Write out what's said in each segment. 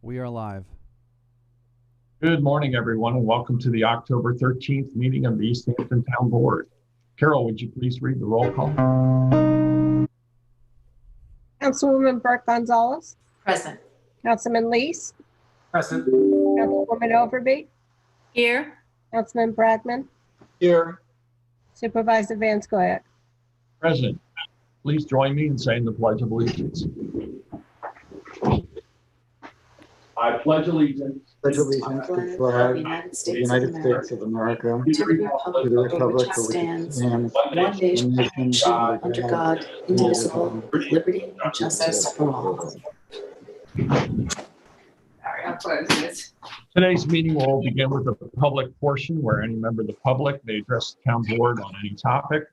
We are live. Good morning, everyone, and welcome to the October 13th meeting of the East Hampton Town Board. Carol, would you please read the roll call? Councilwoman Burke Gonzalez. Present. Councilman Lees. Present. Councilwoman Overby. Here. Councilman Bragman. Here. Supervisor Van Scoyac. Present. Please join me in saying the Pledge of Allegiance. I pledge allegiance Pledge allegiance to the flag of the United States of America, to the republic for which it stands, one nation, under God, indivisible, with liberty and justice for all. Today's meeting will begin with a public portion where any member of the public may address the town board on any topic.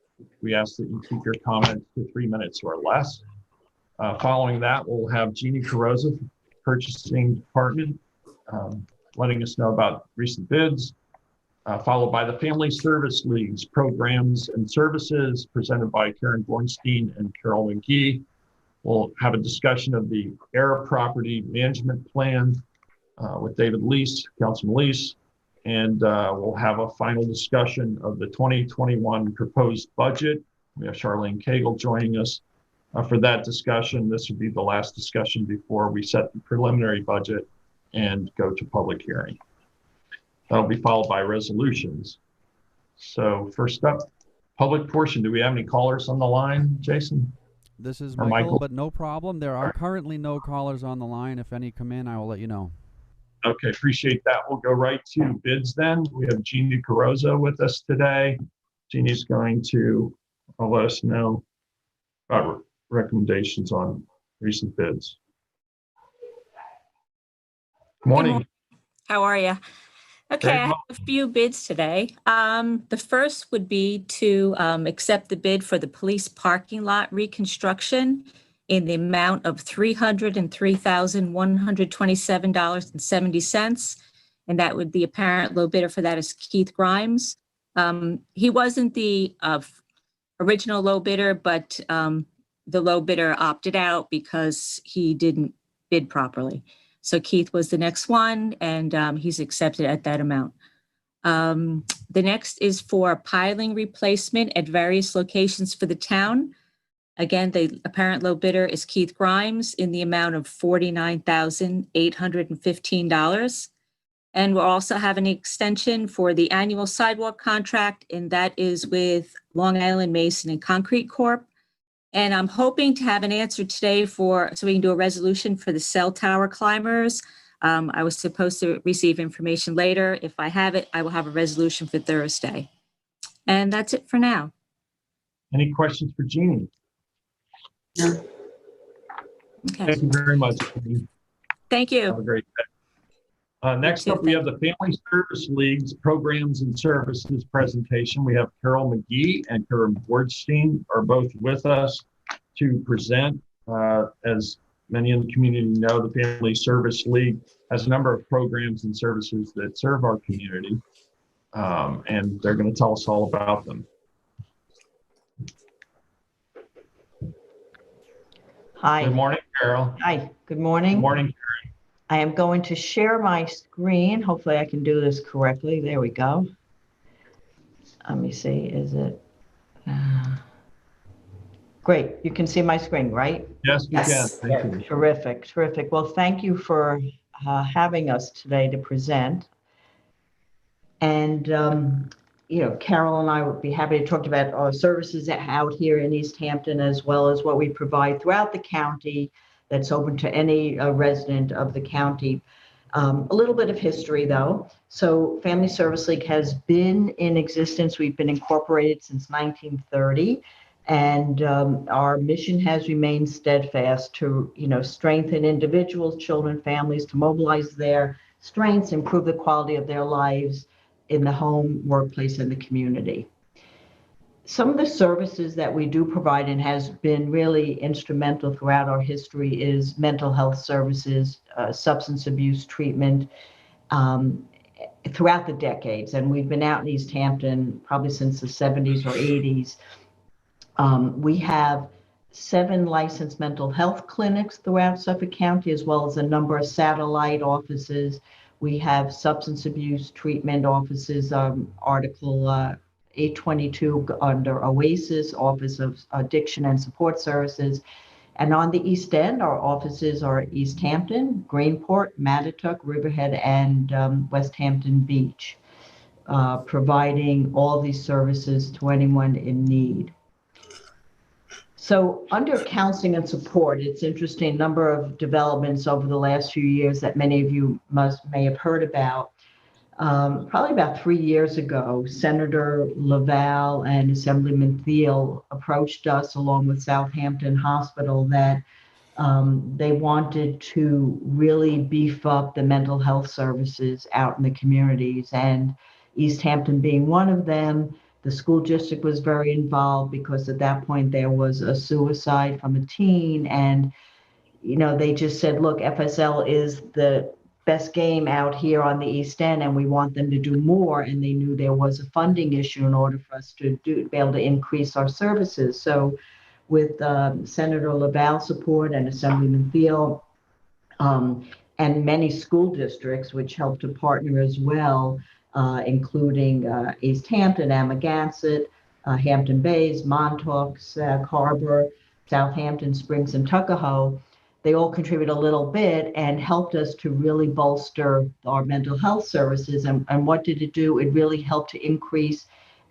We ask that you keep your comments to 3 minutes or less. Following that, we'll have Jeannie Carrozza, Purchasing Department, letting us know about recent bids, followed by the Family Service League's programs and services presented by Karen Bornstein and Carol McGee. We'll have a discussion of the Era Property Management Plan with David Lees, Councilman Lees, and we'll have a final discussion of the 2021 proposed budget. We have Charlene Cagle joining us for that discussion. This would be the last discussion before we set the preliminary budget and go to public hearing. That'll be followed by resolutions. So first up, public portion. Do we have any callers on the line, Jason? This is Or Michael, Michael? but no problem. There are currently no callers on the line. If any come in, I will let you know. Okay, appreciate that. We'll go right to bids then. We have Jeannie Carrozza with us today. Jeannie's going to let us know about recommendations on recent bids. Morning. How are you? Okay, Very I have well. a few bids today. The first would be to accept the bid for the police parking lot reconstruction in the amount of $303,127.70. And that would, the apparent low bidder for that is Keith Grimes. He wasn't the original low bidder, but the low bidder opted out because he didn't bid properly. So Keith was the next one, and he's accepted at that amount. The next is for piling replacement at various locations for the town. Again, the apparent low bidder is Keith Grimes in the amount of $49,815. And we'll also have an extension for the annual sidewalk contract, and that is with Long Island Mason and Concrete Corp. And I'm hoping to have an answer today so we can do a resolution for the cell tower climbers. I was supposed to receive information later. If I have it, I will have a resolution for Thursday. And that's it for now. Any questions for Jeannie? Okay. Thank you very much, Jeannie. Thank Have you. a great day. Next You too. up, we have the Family Service League's Programs and Services presentation. We have Carol McGee and Karen Bornstein are both with us to present. As many in the community know, the Family Service League has a number of programs and services that serve our community, and they're going to tell us all about them. Hi. Good morning, Carol. Hi, good morning. Good morning. I am going to share my screen. Hopefully I can do this correctly. There we go. Let me see, is it? Great, you can see my screen, right? Yes, we Yes. can. Thank you. Terrific, terrific. Well, thank you for having us today to present. And, Carol and I would be happy to talk about our services out here in East Hampton, as well as what we provide throughout the county that's open to any resident of the county. A little bit of history, though. So Family Service League has been in existence. We've been incorporated since 1930. And our mission has remained steadfast to, strengthen individuals, children, families, to mobilize their strengths, improve the quality of their lives in the home, workplace, and the community. Some of the services that we do provide and has been really instrumental throughout our history is mental health services, substance abuse treatment throughout the decades. And we've been out in East Hampton probably since the 70s or 80s. We have 7 licensed mental health clinics throughout Suffolk County, as well as a number of satellite offices. We have substance abuse treatment offices, Article 822 under OASIS, Office of Addiction and Support Services. And on the East End, our offices are East Hampton, Greenport, Mattituck, Riverhead, and West Hampton Beach, providing all these services to anyone in need. So under counseling and support, it's interesting, number of developments over the last few years that many of you may have heard about. Probably about 3 years ago, Senator Laval and Assemblyman Thiel approached us along with Southampton Hospital that they wanted to really beef up the mental health services out in the communities, and East Hampton being one of them. The school district was very involved because at that point there was a suicide from a teen, and they just said, look, FSL is the best game out here on the East End, and we want them to do more. And they knew there was a funding issue in order for us to be able to increase our services. So with Senator Laval's support and Assemblyman Thiel, and many school districts, which helped to partner as well, including East Hampton, Amagansett, Hampton Bays, Montauk, Sag Harbor, Southampton, Springs, and Tuckahoe. They all contribute a little bit and helped us to really bolster our mental health services. And what did it do? It really helped to increase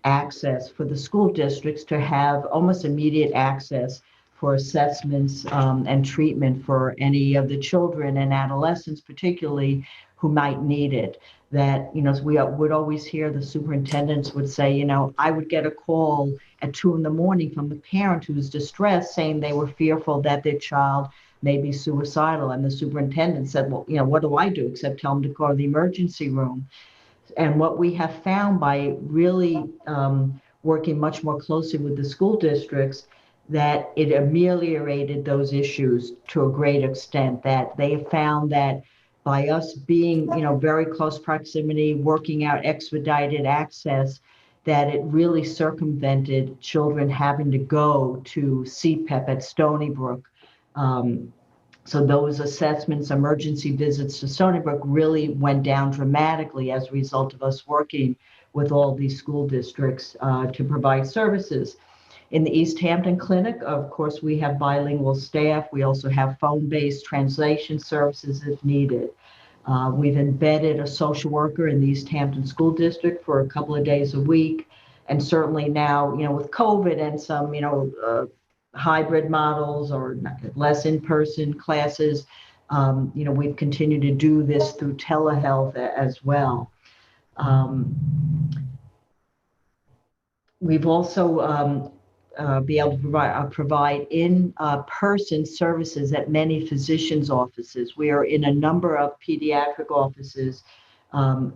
access for the school districts to have almost immediate access for assessments and treatment for any of the children and adolescents, particularly who might need it. That, we would always hear the superintendents would say, I would get a call at 2 a.m. from a parent who was distressed saying they were fearful that their child may be suicidal. And the superintendent said, well, what do I do except tell them to go to the emergency room? And what we have found by really working much more closely with the school districts, that it ameliorated those issues to a great extent, that they have found that by us being, very close proximity, working out expedited access, that it really circumvented children having to go to CPEP at Stony Brook. So those assessments, emergency visits to Stony Brook really went down dramatically as a result of us working with all these school districts to provide services. In the East Hampton Clinic, of course, we have bilingual staff. We also have phone-based translation services if needed. We've embedded a social worker in the East Hampton School District for a couple of days a week. And certainly now, with COVID and some, hybrid models or less in-person classes, we've continued to do this through telehealth as well. We've also be able to provide in-person services at many physicians' offices. We are in a number of pediatric offices,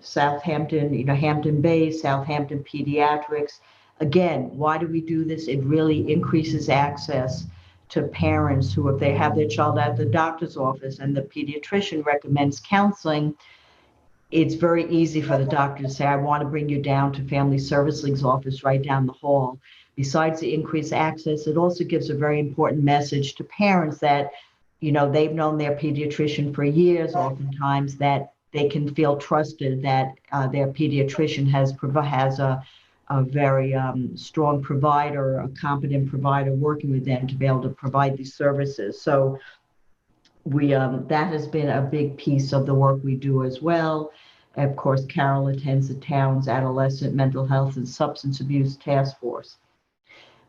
Southampton, Hampton Bays, Southampton Pediatrics. Again, why do we do this? It really increases access to parents who, if they have their child at the doctor's office and the pediatrician recommends counseling, it's very easy for the doctor to say, I want to bring you down to Family Service League's office right down the hall. Besides the increased access, it also gives a very important message to parents that, they've known their pediatrician for years, oftentimes, that they can feel trusted that their pediatrician has a very strong provider, a competent provider working with them to be able to provide these services. So that has been a big piece of the work we do as well. Of course, Carol attends the town's Adolescent Mental Health and Substance Abuse Task Force.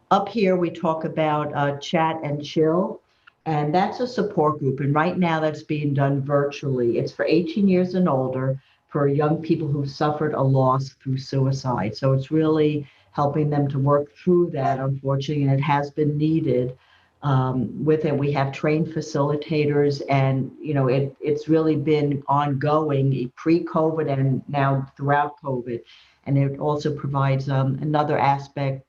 Up here, we talk about Chat and Chill, and that's a support group. And right now that's being done virtually. It's for 18 years and older, for young people who've suffered a loss through suicide. So it's really helping them to work through that, unfortunately, and it has been needed. With it, we have trained facilitators, and it's really been ongoing pre-COVID and now throughout COVID. And it also provides another aspect,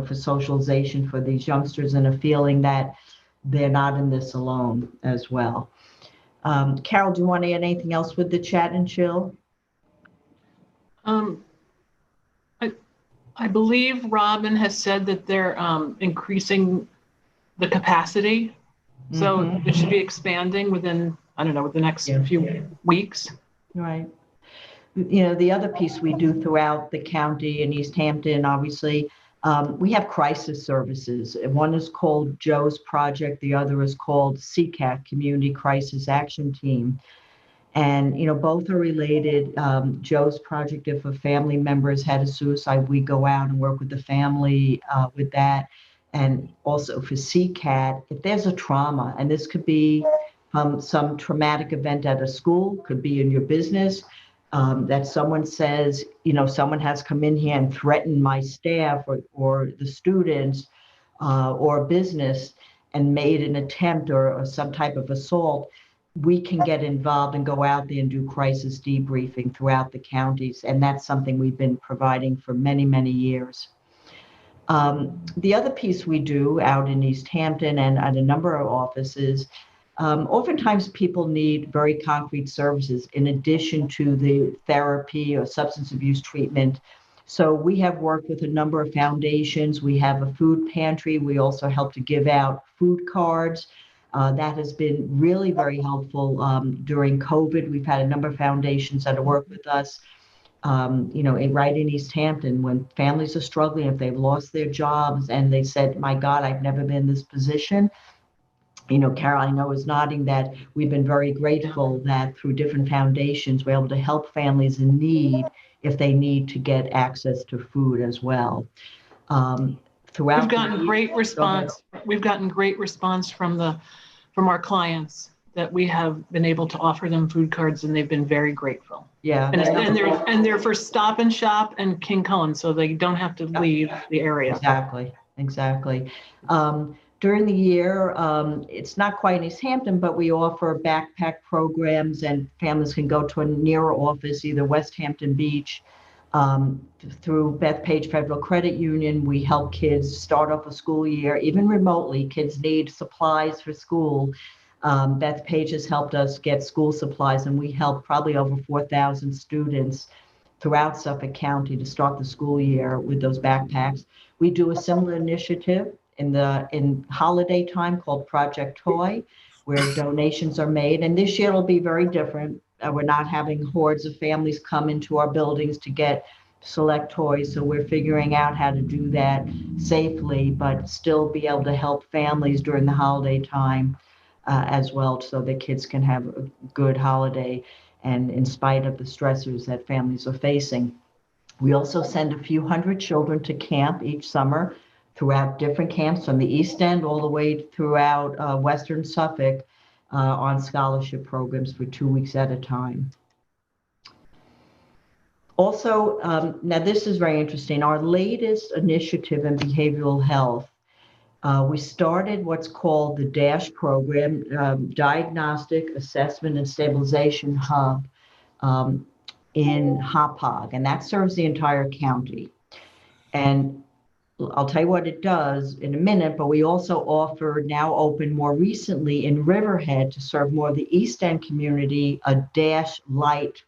for socialization for these youngsters and a feeling that they're not in this alone as well. Carol, do you want to add anything else with the Chat and Chill? I believe Robin has said that they're increasing the capacity. So Mhm. it should be expanding within, I don't know, the next Yeah. few weeks. Right. The other piece we do throughout the county in East Hampton, obviously, we have crisis services. One is called Joe's Project. The other is called CCAT, Community Crisis Action Team. And, both are related. Joe's Project, if a family member has had a suicide, we go out and work with the family with that. And also for CCAT, if there's a trauma, and this could be some traumatic event at a school, could be in your business, that someone says, someone has come in here and threatened my staff or the students or business and made an attempt or some type of assault, we can get involved and go out there and do crisis debriefing throughout the counties. And that's something we've been providing for many, many years. The other piece we do out in East Hampton and at a number of offices, oftentimes people need very concrete services in addition to the therapy or substance abuse treatment. So we have worked with a number of foundations. We have a food pantry. We also help to give out food cards. That has been really very helpful during COVID. We've had a number of foundations that have worked with us, right in East Hampton when families are struggling, if they've lost their jobs and they said, my God, I've never been in this position. Carol, I know is nodding that we've been very grateful that through different foundations, we're able to help families in need if they need to get access to food as well. Throughout We've gotten great response. We've gotten great response from our clients that we have been able to offer them food cards, and they've been very grateful. Yeah. And they're for Stop and Shop and King Cullen, so they don't have to leave the area. Exactly. During the year, it's not quite in East Hampton, but we offer backpack programs and families can go to a nearer office, either West Hampton Beach. Through Bethpage Federal Credit Union, we help kids start off a school year, even remotely. Kids need supplies for school. Bethpage has helped us get school supplies, and we help probably over 4,000 students throughout Suffolk County to start the school year with those backpacks. We do a similar initiative in holiday time called Project Toy, where donations are made. And this year will be very different. We're not having hordes of families come into our buildings to get select toys. So we're figuring out how to do that safely, but still be able to help families during the holiday time as well, so the kids can have a good holiday and in spite of the stressors that families are facing. We also send a few hundred children to camp each summer throughout different camps from the East End all the way throughout Western Suffolk on scholarship programs for 2 weeks at a time. Also, now this is very interesting, our latest initiative in behavioral health, we started what's called the DASH program, Diagnostic Assessment and Stabilization Hub in Hauppauge, and that serves the entire county. And I'll tell you what it does in a minute, but we also offer, now open more recently in Riverhead to serve more of the East End community, a DASH Light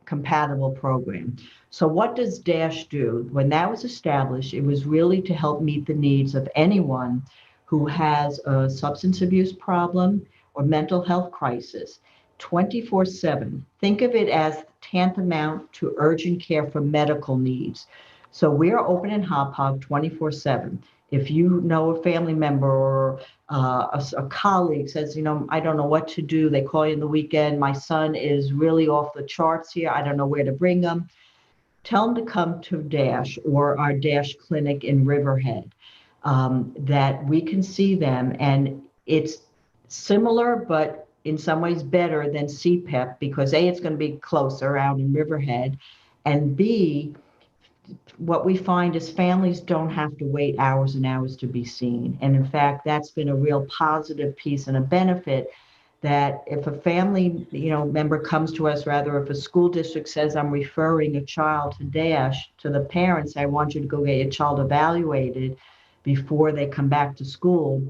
compatible program. So what does DASH do? When that was established, it was really to help meet the needs of anyone who has a substance abuse problem or mental health crisis 24/7. Think of it as tantamount to urgent care for medical needs. So we're open in Hauppauge 24/7. If you know a family member or a colleague says, I don't know what to do, they call you in the weekend, my son is really off the charts here, I don't know where to bring them, tell them to come to DASH or our DASH clinic in Riverhead, that we can see them. And it's similar, but in some ways better than CPEP because A, it's going to be closer out in Riverhead, and B, what we find is families don't have to wait hours and hours to be seen. And in fact, that's been a real positive piece and a benefit that if a family, member comes to us, rather if a school district says, I'm referring a child to DASH, to the parents, I want you to go get your child evaluated before they come back to school,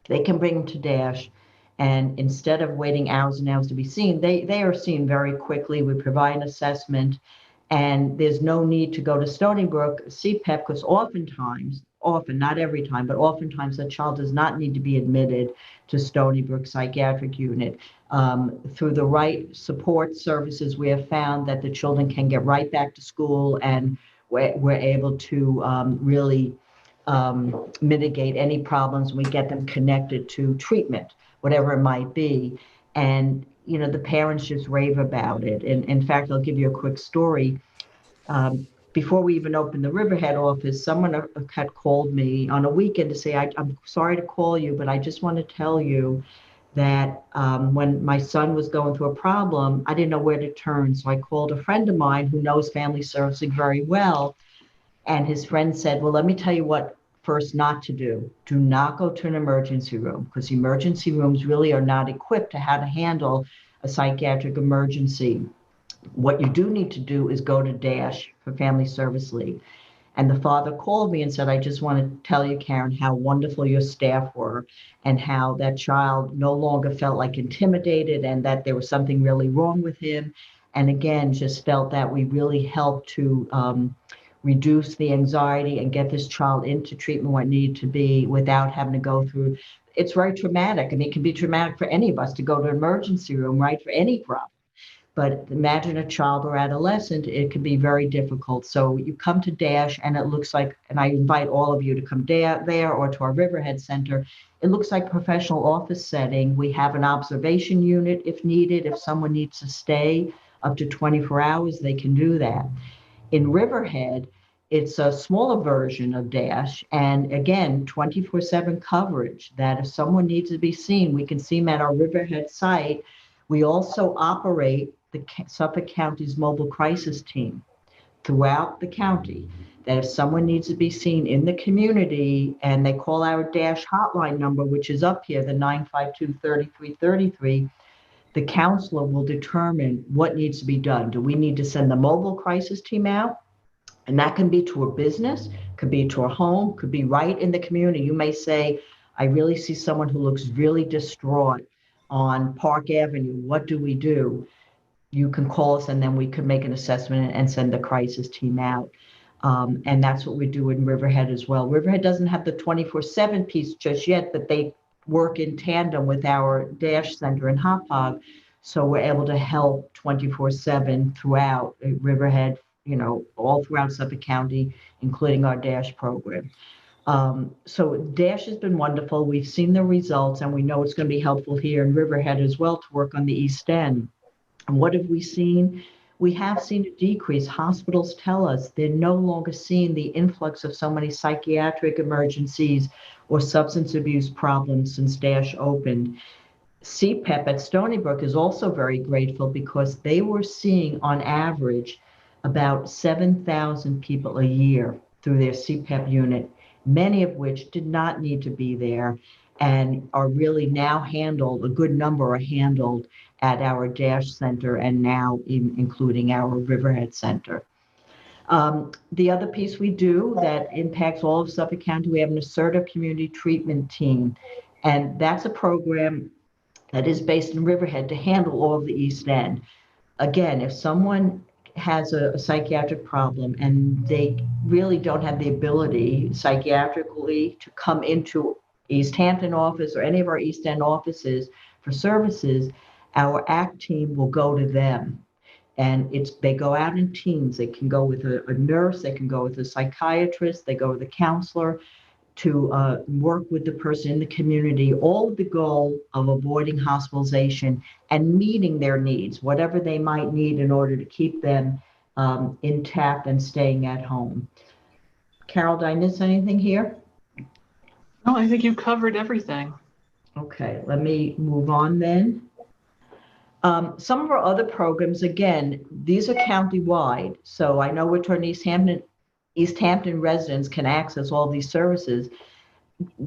they can bring them to DASH. And instead of waiting hours and hours to be seen, they are seen very quickly. We provide an assessment. And there's no need to go to Stony Brook CPEP because oftentimes often, not every time, but oftentimes a child does not need to be admitted to Stony Brook Psychiatric Unit. Through the right support services, we have found that the children can get right back to school, and we're able to really mitigate any problems. We get them connected to treatment, whatever it might be. And, you know, the parents just rave about it. And in fact, I'll give you a quick story. Before we even opened the Riverhead office, someone had called me on a weekend to say, I'm sorry to call you, but I just want to tell you that when my son was going through a problem, I didn't know where to turn. So I called a friend of mine who knows family servicing very well. And his friend said, well, let me tell you what first not to do. Do not go to an emergency room, because emergency rooms really are not equipped to how to handle a psychiatric emergency. What you do need to do is go to DASH for Family Service League. And the father called me and said, I just want to tell you, Karen, how wonderful your staff were, and how that child no longer felt like intimidated and that there was something really wrong with him. And again, just felt that we really helped to reduce the anxiety and get this child into treatment where it needed to be without having to go through. It's very traumatic. I mean, it can be traumatic for any of us to go to an emergency room, right, for any problem. But imagine a child or adolescent, it can be very difficult. So you come to DASH and it looks like, and I invite all of you to come there or to our Riverhead Center, it looks like a professional office setting. We have an observation unit if needed. If someone needs to stay up to 24 hours, they can do that. In Riverhead, it's a smaller version of DASH. And again, 24/7 coverage, that if someone needs to be seen, we can see them at our Riverhead site. We also operate the Suffolk County's mobile crisis team throughout the county, that if someone needs to be seen in the community and they call our DASH hotline number, which is up here, the 952-3333, the counselor will determine what needs to be done. Do we need to send the mobile crisis team out? And that can be to a business, could be to a home, could be right in the community. You may say, I really see someone who looks really distraught on Park Avenue. What do we do? You can call us and then we could make an assessment and send the crisis team out. And that's what we do in Riverhead as well. Riverhead doesn't have the 24/7 piece just yet, but they work in tandem with our DASH center in Hauppauge. So we're able to help 24/7 throughout Riverhead, you know, all throughout Suffolk County, including our DASH program. So DASH has been wonderful. We've seen the results, and we know it's going to be helpful here in Riverhead as well to work on the East End. And what have we seen? We have seen a decrease. Hospitals tell us they're no longer seeing the influx of so many psychiatric emergencies or substance abuse problems since DASH opened. CPEP at Stony Brook is also very grateful because they were seeing on average about 7,000 people a year through their CPEP unit, many of which did not need to be there and are really now handled, a good number are handled at our DASH center and now including our Riverhead Center. The other piece we do that impacts all of Suffolk County, we have an assertive community treatment team. And that's a program that is based in Riverhead to handle all of the East End. Again, if someone has a psychiatric problem and they really don't have the ability psychiatrically to come into East Hampton office or any of our East End offices for services, our ACT team will go to them. And they go out in teams. They can go with a nurse, they can go with a psychiatrist, they go with a counselor to work with the person in the community, all with the goal of avoiding hospitalization and meeting their needs, whatever they might need in order to keep them intact and staying at home. Carol, did I miss anything here? No, I think you covered everything. Okay, let me move on then. Some of our other programs, again, these are county-wide. So I know we're talking East Hampton residents can access all these services.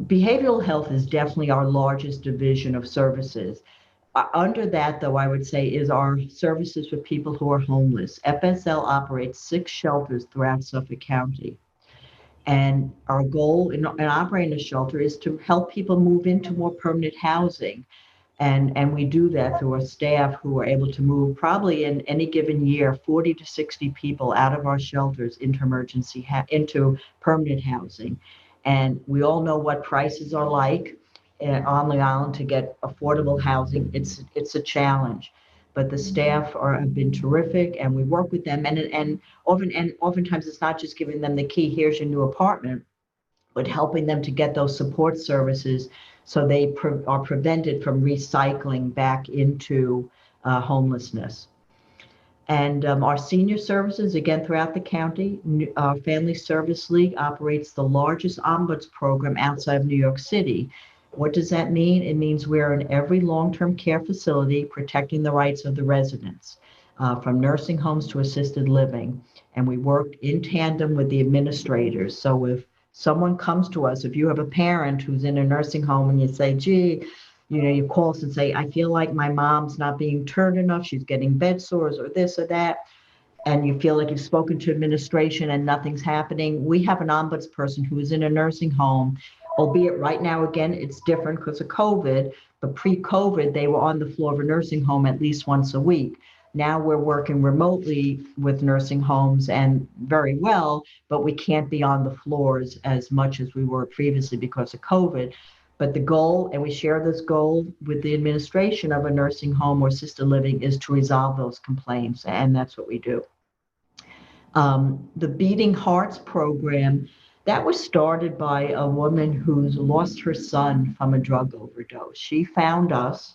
Behavioral health is definitely our largest division of services. Under that, though, I would say is our services for people who are homeless. FSL operates 6 shelters throughout Suffolk County. And our goal in operating a shelter is to help people move into more permanent housing. And we do that through our staff who are able to move probably in any given year, 40 to 60 people out of our shelters into into permanent housing. And we all know what prices are like on the island to get affordable housing. It's a challenge, but the staff have been terrific, and we work with them. And oftentimes it's not just giving them the key, here's your new apartment, but helping them to get those support services so they are prevented from recycling back into homelessness. And our senior services, again, throughout the county, our Family Service League operates the largest ombuds program outside of New York City. What does that mean? It means we're in every long-term care facility protecting the rights of the residents, from nursing homes to assisted living. And we work in tandem with the administrators. So if someone comes to us, if you have a parent who's in a nursing home and you say, gee, you call us and say, I feel like my mom's not being turned enough, she's getting bed sores or this or that, and you feel like you've spoken to administration and nothing's happening, we have an ombuds person who is in a nursing home, albeit right now, again, it's different because of COVID, but pre-COVID, they were on the floor of a nursing home at least once a week. Now we're working remotely with nursing homes and very well, but we can't be on the floors as much as we were previously because of COVID. But the goal, and we share this goal with the administration of a nursing home or assisted living, is to resolve those complaints, and that's what we do. The Beating Hearts program, that was started by a woman who's lost her son from a drug overdose. She found us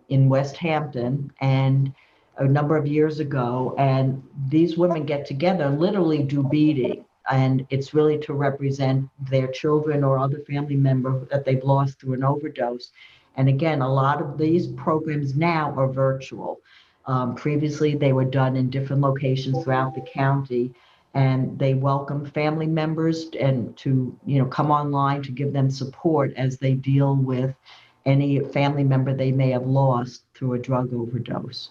in West Hampton and a number of years ago, and these women get together and literally do beating. And it's really to represent their children or other family member that they've lost through an overdose. And again, a lot of these programs now are virtual. Previously, they were done in different locations throughout the county, and they welcome family members and to come online to give them support as they deal with any family member they may have lost through a drug overdose.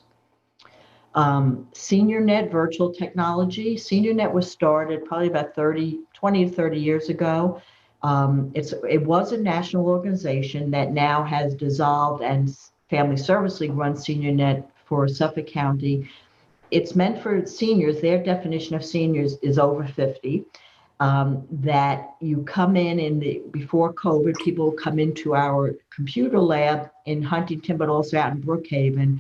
SeniorNet virtual technology. SeniorNet was started probably about 20 to 30 years ago. It was a national organization that now has dissolved, and Family Service League runs SeniorNet for Suffolk County. It's meant for seniors. Their definition of seniors is over 50. That you come before COVID, people come into our computer lab in Huntington, but also out in Brookhaven,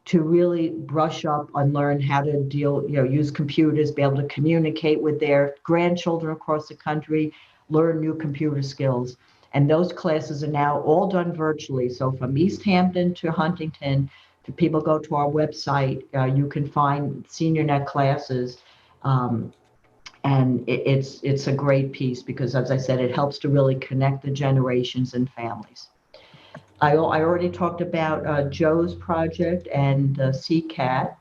to really brush up and learn how to use computers, be able to communicate with their grandchildren across the country, learn new computer skills. And those classes are now all done virtually. So from East Hampton to Huntington, if people go to our website, you can find SeniorNet classes. And it's a great piece because, as I said, it helps to really connect the generations and families. I already talked about Joe's project and CCAT,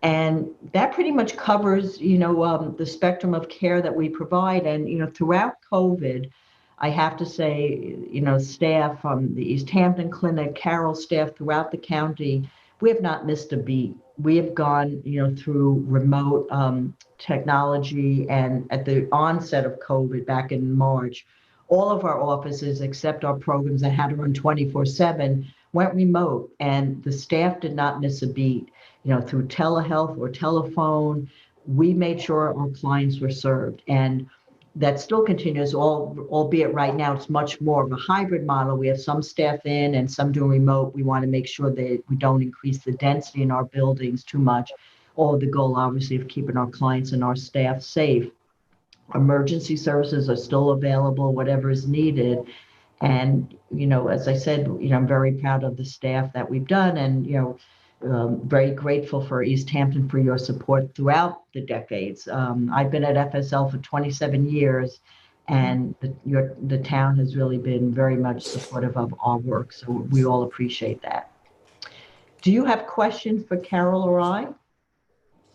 and that pretty much covers, the spectrum of care that we provide. And, throughout COVID, I have to say, staff from the East Hampton Clinic, Carroll staff throughout the county, we have not missed a beat. We have gone, through remote technology, and at the onset of COVID back in March, all of our offices, except our programs that had to run 24/7, went remote, and the staff did not miss a beat. Through telehealth or telephone, we made sure our clients were served. And that still continues, albeit right now it's much more of a hybrid model. We have some staff in and some doing remote. We want to make sure that we don't increase the density in our buildings too much. All the goal, obviously, of keeping our clients and our staff safe. Emergency services are still available, whatever is needed. And, as I said, I'm very proud of the staff that we've done, and, very grateful for East Hampton for your support throughout the decades. I've been at FSL for 27 years, and the town has really been very much supportive of our work. So we all appreciate that. Do you have questions for Carol or I?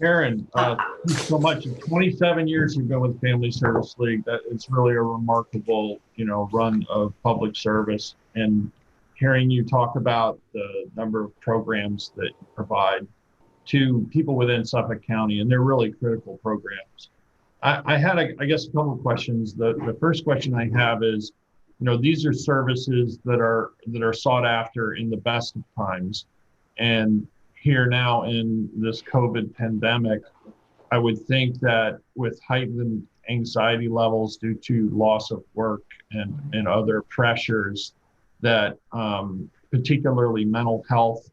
Karen, thank you so much. 27 years you've been with Family Service League. That it's really a remarkable, run of public service. And hearing you talk about the number of programs that you provide to people within Suffolk County, and they're really critical programs. I had, a couple of questions. The first question I have is, these are services that are sought after in the best of times, and here now in this COVID pandemic, I would think that with heightened anxiety levels due to loss of work and other pressures that particularly mental health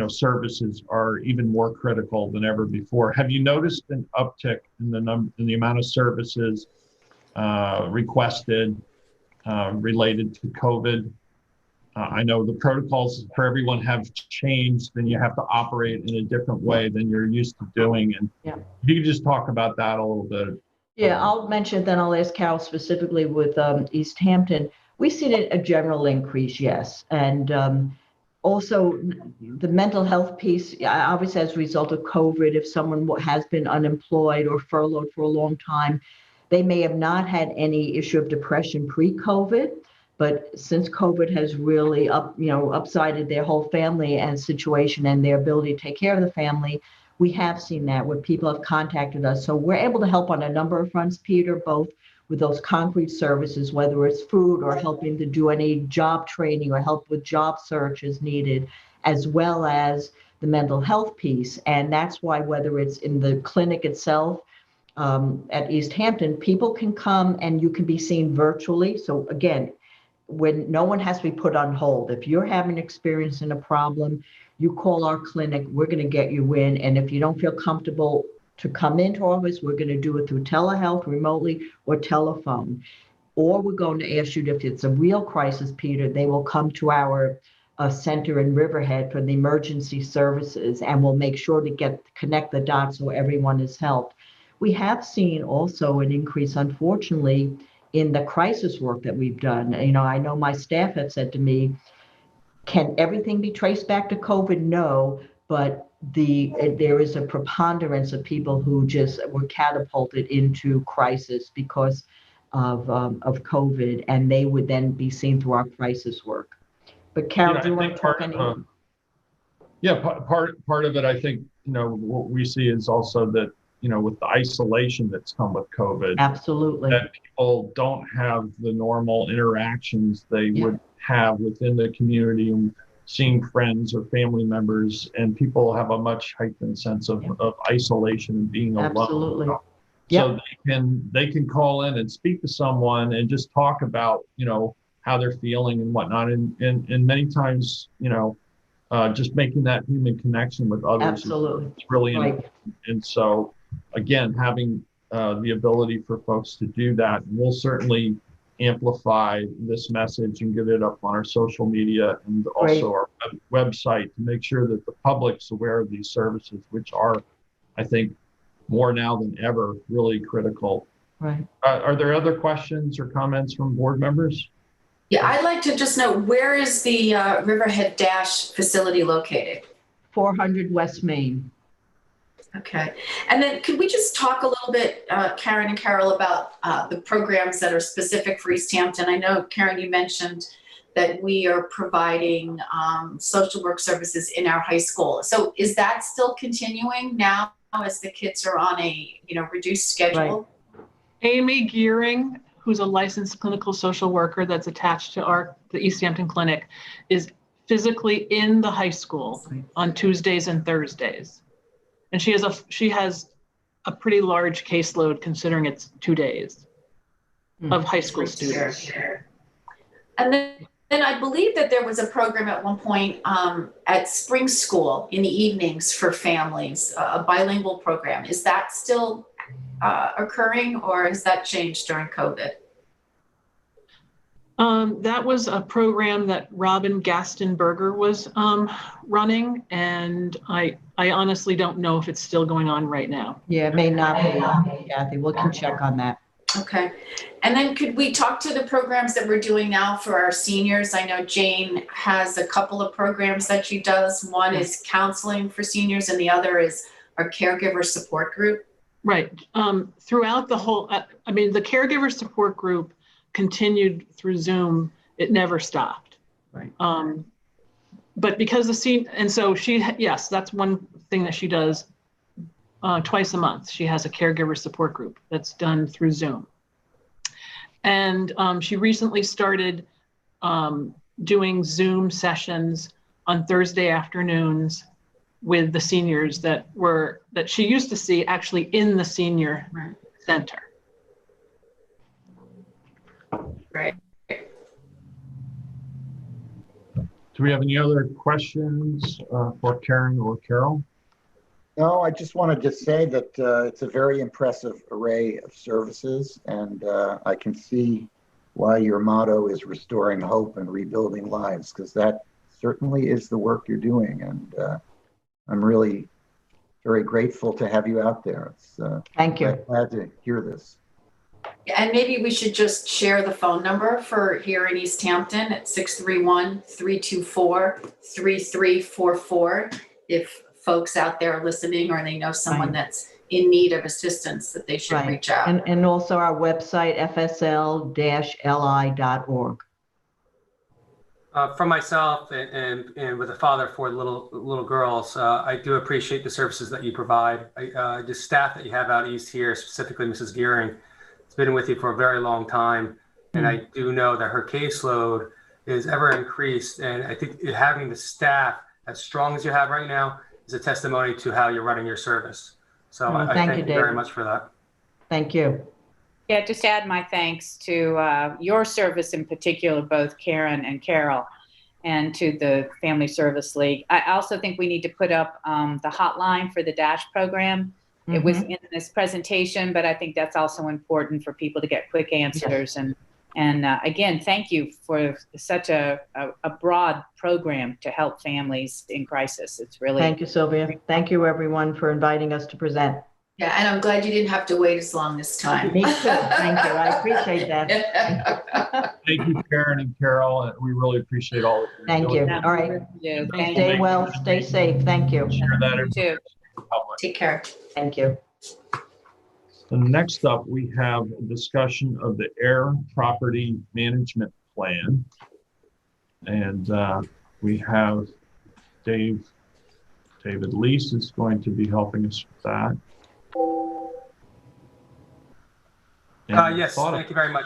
services are even more critical than ever before. Have you noticed an uptick in the amount of services requested related to COVID? I know the protocols for everyone have changed, and you have to operate in a different way than you're used to doing. And Yeah. if you could just talk about that a little bit. Yeah, I'll mention, then I'll ask Carol specifically with East Hampton. We've seen a general increase, yes. And also the mental health piece, obviously as a result of COVID, if someone has been unemployed or furloughed for a long time, they may have not had any issue of depression pre-COVID, but since COVID has really upsided their whole family and situation and their ability to take care of the family, we have seen that where people have contacted us. So we're able to help on a number of fronts, Peter, both with those concrete services, whether it's food or helping to do any job training or help with job search as needed, as well as the mental health piece. And that's why whether it's in the clinic itself at East Hampton, people can come and you can be seen virtually. So again, when no one has to be put on hold. If you're having experience in a problem, you call our clinic, we're going to get you in. And if you don't feel comfortable to come into our office, we're going to do it through telehealth, remotely, or telephone. Or we're going to ask you, if it's a real crisis, Peter, they will come to our center in Riverhead for the emergency services, and we'll make sure to connect the dots so everyone is helped. We have seen also an increase, unfortunately, in the crisis work that we've done. I know my staff have said to me, can everything be traced back to COVID? No, but there is a preponderance of people who just were catapulted into crisis because of COVID, and they would then be seen through our crisis work. But Carol, do you want to talk any? Part of it, I think, what we see is also that, with the isolation that's come with COVID. Absolutely. That people don't have the normal interactions they would have within the community and seeing friends or family members, and people have a much heightened sense of isolation and being alone. Absolutely. So they can call in and speak to someone and just talk about, how they're feeling and whatnot. And many times, just making that human connection with others is really important. And so, again, having the ability for folks to do that, we'll certainly amplify this message and get it up on our social media and also our website to make sure that the public's aware of these services, which are, I think, more now than ever, really critical. Right. Are there other questions or comments from board members? Yeah, I'd like to just know, where is the Riverhead Dash facility located? 400 West Main. Okay. And then could we just talk a little bit, Karen and Carol, about the programs that are specific for East Hampton? I know, Karen, you mentioned that we are providing social work services in our high school. So is that still continuing now as the kids are on a reduced schedule? Right. Amy Gearing, who's a licensed clinical social worker that's attached to the East Hampton Clinic, is physically in the high school on Tuesdays and Thursdays. And she has a pretty large caseload considering it's 2 days of high school students. Sure. And then I believe that there was a program at one point at Spring School in the evenings for families, a bilingual program. Is that still occurring, or has that changed during COVID? That was a program that Robin Gaston-Berger was running, and I honestly don't know if it's still going on right now. Yeah, it may not be, Kathy. We can check on that. Okay. And then could we talk to the programs that we're doing now for our seniors? I know Jane has a couple of programs that she does. One is counseling for seniors, and the other is our caregiver support group. Right. Throughout the whole, the caregiver support group continued through Zoom. It never stopped. Right. But because that's one thing that she does twice a month. She has a caregiver support group that's done through Zoom. And she recently started doing Zoom sessions on Thursday afternoons with the seniors that she used to see actually in the senior center. Right. Do we have any other questions for Karen or Carol? No, I just wanted to say that it's a very impressive array of services, and I can see why your motto is restoring hope and rebuilding lives, because that certainly is the work you're doing. And I'm really very grateful to have you out there. It's Thank you. glad to hear this. And maybe we should just share the phone number for here in East Hampton at 631-324-3344. If folks out there are listening or they know someone Right. that's in need of assistance, that they should Right. reach out. And also our website, fsl-li.org. For myself and with a father for little girls, I do appreciate the services that you provide. The staff that you have out east here, specifically Mrs. Gearing, has been with you for a very long time, and I do know that her caseload is ever increased. And I think having the staff as strong as you have right now is a testimony to how you're running your service. So I thank you very David. much for that. Thank you. Yeah, just add my thanks to your service in particular, both Karen and Carol, and to the Family Service League. I also think we need to put up the hotline for the DASH program. It was in this presentation, but I think that's also important for people to get quick answers. Yes. And again, thank you for such a broad program to help families in crisis. It's really— Thank you, Sylvia. Thank you, everyone, for inviting us to present. Yeah, and I'm glad you didn't have to wait as long this time. Me too. Thank you. I appreciate that. Thank you, Karen and Carol. And we really appreciate all of you. Thank you. All right. Thank Stay you. well, stay safe. Thank you. Share that You too. information with the public. Take care. Thank you. And next up, we have a discussion of the air property management plan. And we have David Lease is going to be helping us with that. And Yes, thank you very much.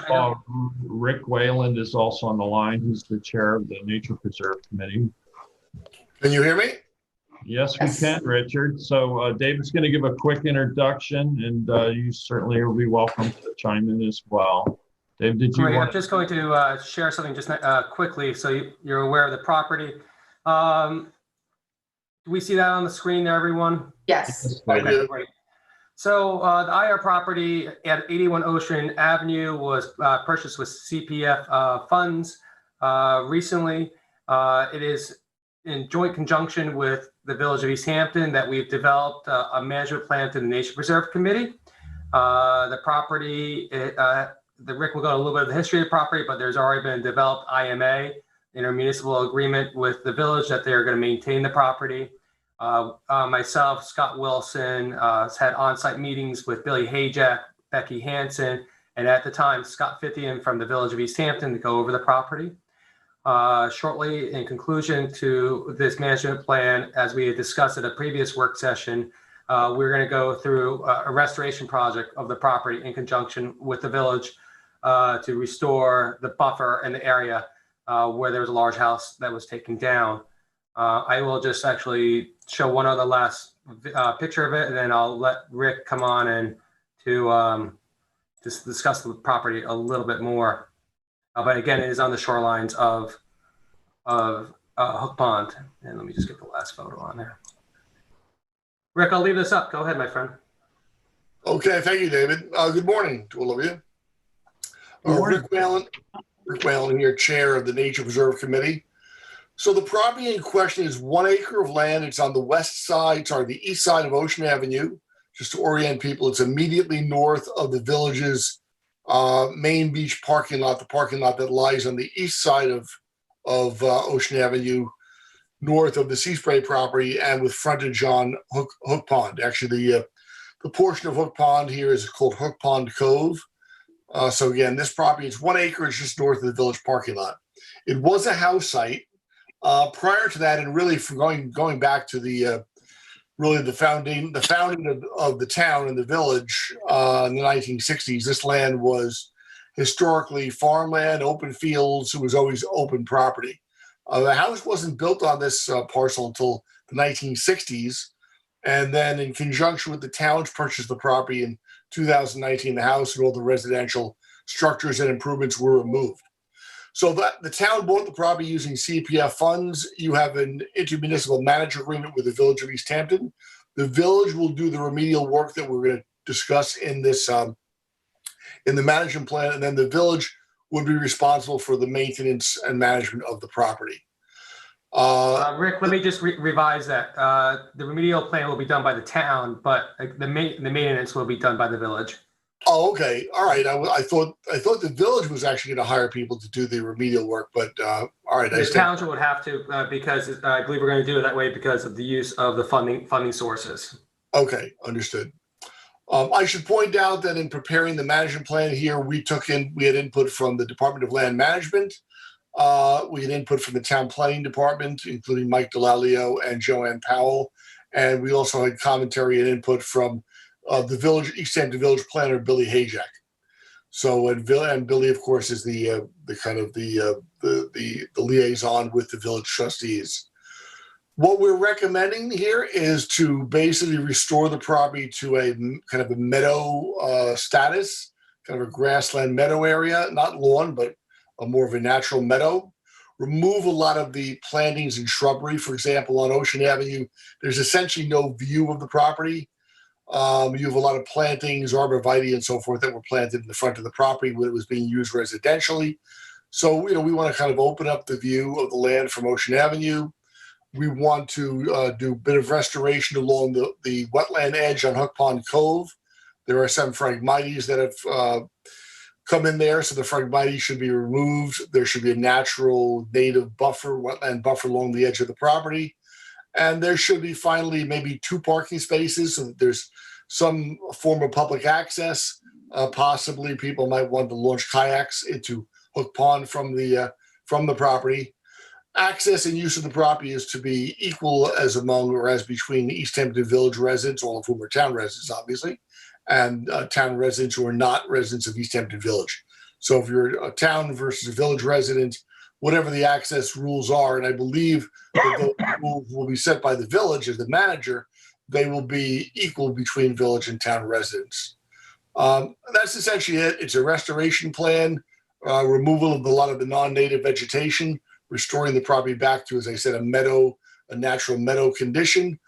Rick Wayland is also on the line. He's the chair of the Nature Preserve Committee. Can you hear me? Yes, we can, Richard. So David's going to give a quick introduction, and you certainly will be welcome to chime in as well. Dave, did you Great. want I'm just going to share something just quickly so you're aware of the property. Do we see that on the screen there, everyone? Yes. Okay, great. So the IR property at 81 Ocean Avenue was purchased with CPF funds recently. It is in joint conjunction with the Village of East Hampton that we've developed a management plan to the Nature Preserve Committee. The property, Rick will go into a little bit of the history of the property, but there's already been a developed IMA, intermunicipal agreement with the village that they're going to maintain the property. Myself, Scott Wilson, has had on-site meetings with Billy Hayjack, Becky Hansen, and at the time, Scott Fithian from the Village of East Hampton to go over the property. Shortly, in conclusion to this management plan, as we had discussed at a previous work session, we're going to go through a restoration project of the property in conjunction with the village to restore the buffer in the area where there was a large house that was taken down. I will just actually show one other last picture of it, and then I'll let Rick come on and to just discuss the property a little bit more. But again, it is on the shorelines of Hook Pond. And let me just get the last photo on there. Rick, I'll leave this up. Go ahead, my friend. Okay, thank you, David. Good morning to all of you. Rick Whalen here, chair of the Nature Preserve Committee. So the property in question is 1 acre of land. It's on the west side, sorry, the east side of Ocean Avenue. Just to orient people, it's immediately north of the village's main beach parking lot, the parking lot that lies on the east side of Ocean Avenue, north of the Sea Spray property, and with frontage on Hook Pond. Actually, the portion of Hook Pond here is called Hook Pond Cove. So again, this property is 1 acre. It's just north of the village parking lot. It was a house site. Prior to that, and really from going back to the really the founding of the town and the village in the 1960s, this land was historically farmland, open fields. It was always open property. The house wasn't built on this parcel until the 1960s, and then in conjunction with the towns purchased the property in 2019, the house and all the residential structures and improvements were removed. So that the town bought the property using CPF funds. You have an intermunicipal manager agreement with the Village of East Hampton. The village will do the remedial work that we're going to discuss in this in the management plan, and then the village would be responsible for the maintenance and management of the property. Rick, let me just revise that. The remedial plan will be done by the town, but the maintenance will be done by the village. Oh, okay. All right. I thought the village was actually going to hire people to do the remedial work, but all right. The township would have to because I believe we're going to do it that way because of the use of the funding sources. Okay, understood. I should point out that in preparing the management plan here, we had input from the Department of Land Management. We had input from the Town Planning Department, including Mike Delalio and Joanne Powell. And we also had commentary and input from the village, East Hampton Village Planner, Billy Hajak. So, and Billy, of course, is the liaison with the village trustees. What we're recommending here is to basically restore the property to a kind of a meadow status, kind of a grassland meadow area, not lawn, but more of a natural meadow. Remove a lot of the plantings and shrubbery. For example, on Ocean Avenue, there's essentially no view of the property. You have a lot of plantings, arborvitae and so forth that were planted in the front of the property when it was being used residentially. So, we want to kind of open up the view of the land from Ocean Avenue. We want to do a bit of restoration along the wetland edge on Hook Pond Cove. There are some phragmites that have come in there, so the phragmites should be removed. There should be a natural native buffer, wetland buffer along the edge of the property. And there should be finally maybe 2 parking spaces so that there's some form of public access. Possibly people might want to launch kayaks into Hook Pond from the property. Access and use of the property is to be equal as among or as between East Hampton Village residents, all of whom are town residents, obviously, and town residents who are not residents of East Hampton Village. So if you're a town versus a village resident, whatever the access rules are, and I believe that those rules will be set by the village as the manager, they will be equal between village and town residents. That's essentially it. It's a restoration plan, removal of a lot of the non-native vegetation, restoring the property back to, as I said, a natural meadow condition.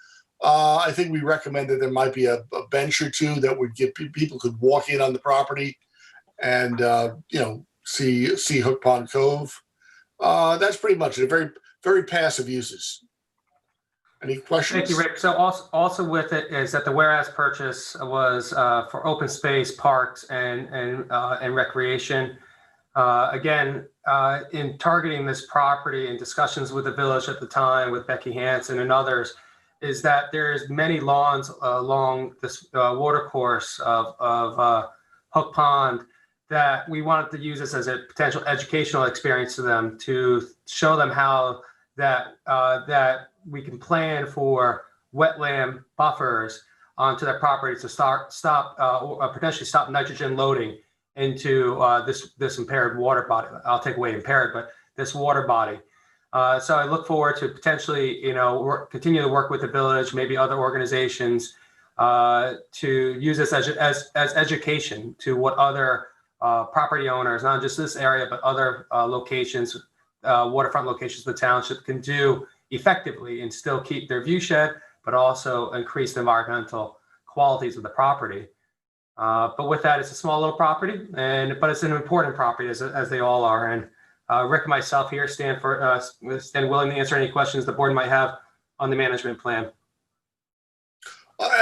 I think we recommend that there might be a bench or two that would give people could walk in on the property and see Hook Pond Cove. That's pretty much it. Very, very passive uses. Any questions? Thank you, Rick. So also with it is that the whereas purchase was for open space, parks, and recreation. Again, in targeting this property and discussions with the village at the time with Becky Hansen and others, is that there's many lawns along this water course of Hook Pond that we wanted to use this as a potential educational experience to them, to show them how that we can plan for wetland buffers onto their property to stop or potentially stop nitrogen loading into this impaired water body. I'll take away impaired, but this water body. So I look forward to potentially, continue to work with the village, maybe other organizations, to use this as education to what other property owners, not just this area, but other locations, waterfront locations of the township can do effectively and still keep their view shed, but also increase the environmental qualities of the property. But with that, it's a small little property, but it's an important property as they all are. And Rick and myself here stand willing to answer any questions the board might have on the management plan.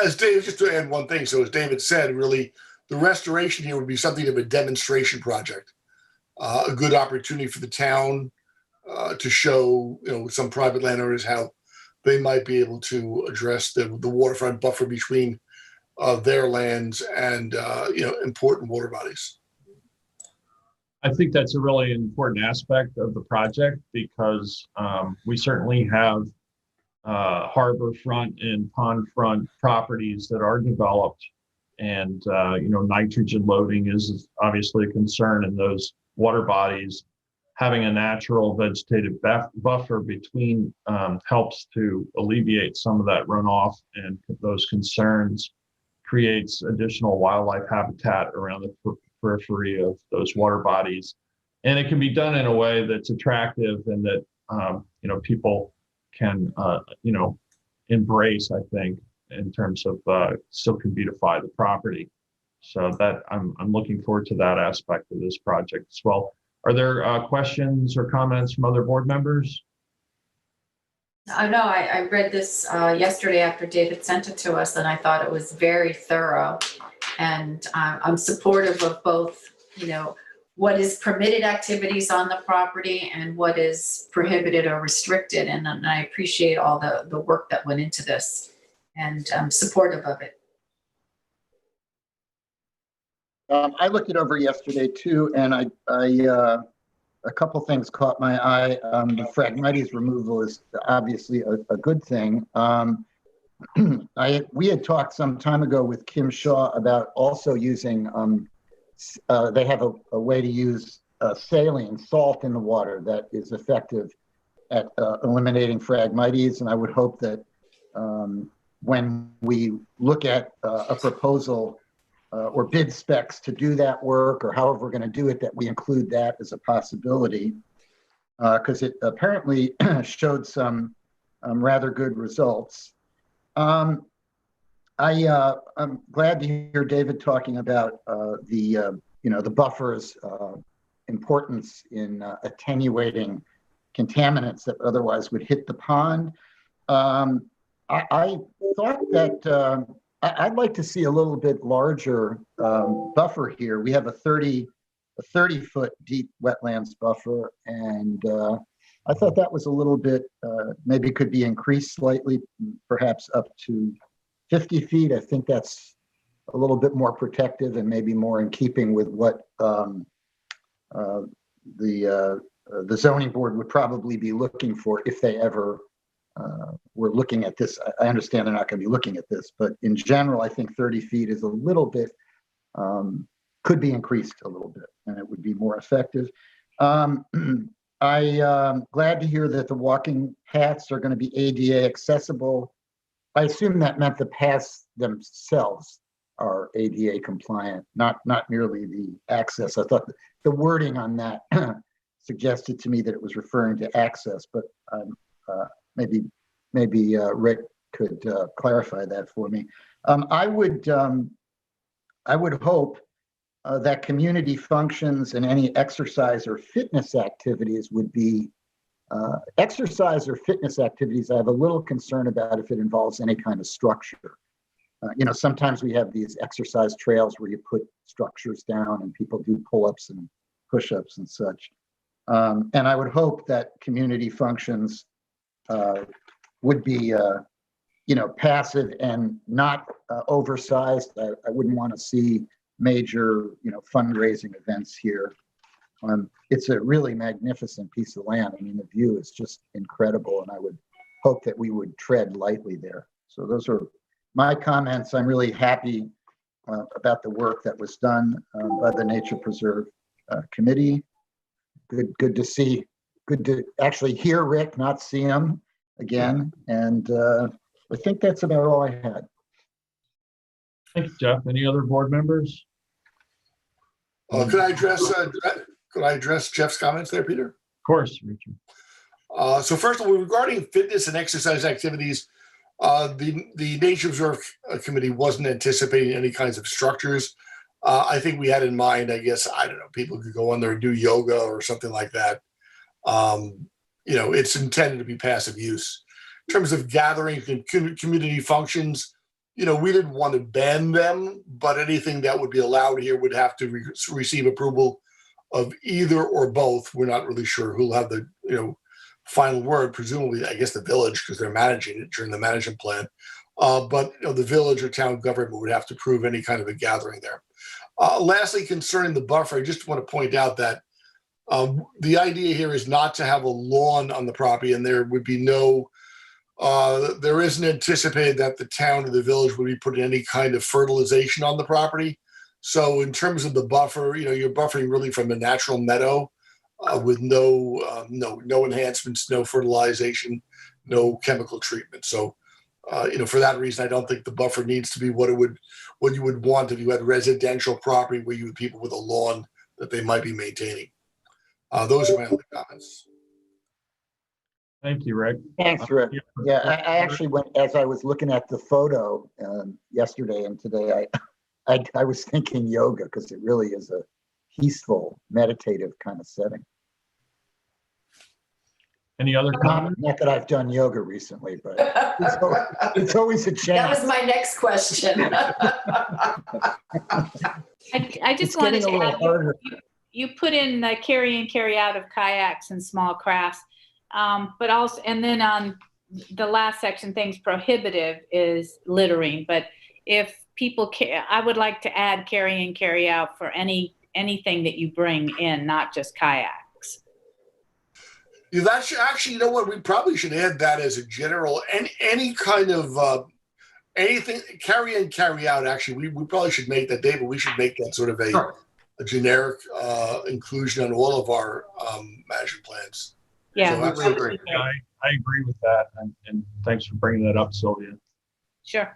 As David, just to add one thing. So as David said, really, the restoration here would be something of a demonstration project, a good opportunity for the town to show, some private landowners how they might be able to address the waterfront buffer between their lands and important water bodies. I think that's a really important aspect of the project because we certainly have harbor front and pond front properties that are developed, and nitrogen loading is obviously a concern in those water bodies. Having a natural vegetative buffer between helps to alleviate some of that runoff and those concerns. creates additional wildlife habitat around the periphery of those water bodies. And it can be done in a way that's attractive and that, people can, embrace, I think, in terms of still can beautify the property. So that I'm looking forward to that aspect of this project as well. Are there questions or comments from other board members? No, I read this yesterday after David sent it to us, and I thought it was very thorough. And I'm supportive of both, what is permitted activities on the property and what is prohibited or restricted. And I appreciate all the work that went into this, and I'm supportive of it. I looked it over yesterday too, and I a couple things caught my eye. The Phragmites removal is obviously a good thing. We had talked some time ago with Kim Shaw about also using, they have a way to use saline, salt in the water that is effective at eliminating Phragmites. And I would hope that when we look at a proposal or bid specs to do that work, or however we're going to do it, that we include that as a possibility, because it apparently showed some rather good results. I'm glad to hear David talking about the buffer's importance in attenuating contaminants that otherwise would hit the pond. I thought that I'd like to see a little bit larger buffer here. We have a 30-foot deep wetlands buffer, and I thought that was a little bit, maybe could be increased slightly, perhaps up to 50 feet. I think that's a little bit more protective and maybe more in keeping with what the zoning board would probably be looking for if they ever were looking at this. I understand they're not going to be looking at this, but in general, I think 30 feet is a little bit, could be increased a little bit, and it would be more effective. I'm glad to hear that the walking paths are going to be ADA accessible. I assume that meant the paths themselves are ADA compliant, not merely the access. I thought the wording on that suggested to me that it was referring to access, but maybe Rick could clarify that for me. I would hope that community functions and any exercise or fitness activities would be exercise or fitness activities. I have a little concern about if it involves any kind of structure. Sometimes we have these exercise trails where you put structures down and people do pull-ups and push-ups and such. And I would hope that community functions would be, passive and not oversized. I wouldn't want to see major, fundraising events here. It's a really magnificent piece of land. I mean, the view is just incredible, and I would hope that we would tread lightly there. So those are my comments. I'm really happy about the work that was done by the Nature Preserve Committee. Good to see. Good to actually hear Rick, not see him again. And I think that's about all I had. Thanks, Jeff. Any other board members? Could I address Jeff's comments there, Peter? Of course, Richard. So first of all, regarding fitness and exercise activities, the Nature Reserve Committee wasn't anticipating any kinds of structures. I think we had in mind, I guess, I don't know, people could go on there and do yoga or something like that. It's intended to be passive use. In terms of gathering community functions, we didn't want to ban them, but anything that would be allowed here would have to receive approval of either or both. We're not really sure who'll have the, final word, presumably, I guess the village, because they're managing it during the management plan. But the village or town government would have to approve any kind of a gathering there. Lastly, concerning the buffer, I just want to point out that the idea here is not to have a lawn on the property, and there would be there isn't anticipated that the town or the village would be putting any kind of fertilization on the property. So in terms of the buffer, you're buffering really from a natural meadow with no enhancements, no fertilization, no chemical treatment. So For that reason, I don't think the buffer needs to be what you would want if you had residential property where you had people with a lawn that they might be maintaining. Those are my only comments. Thank you, Rick. Thanks, Rick. Yeah, I actually went, as I was looking at the photo yesterday and today, I was thinking yoga because it really is a peaceful, meditative kind of setting. Any other comments? Not that I've done yoga recently, but it's always a That chance. was my next question. I just wanted to add, you put in the carry in, carry out of kayaks and small crafts, but also, and then on the last section, things prohibitive is littering. But if people I would like to add carry in, carry out for anything that you bring in, not just kayaks. Yeah, that should actually, you know what? We probably should add that as a general, any kind of anything carry in, carry out. Actually, we probably should make that, David. We should make that sort of a generic inclusion on all of our management plans. Yeah, So absolutely. I agree with that, and thanks for bringing that up, Sylvia. Sure.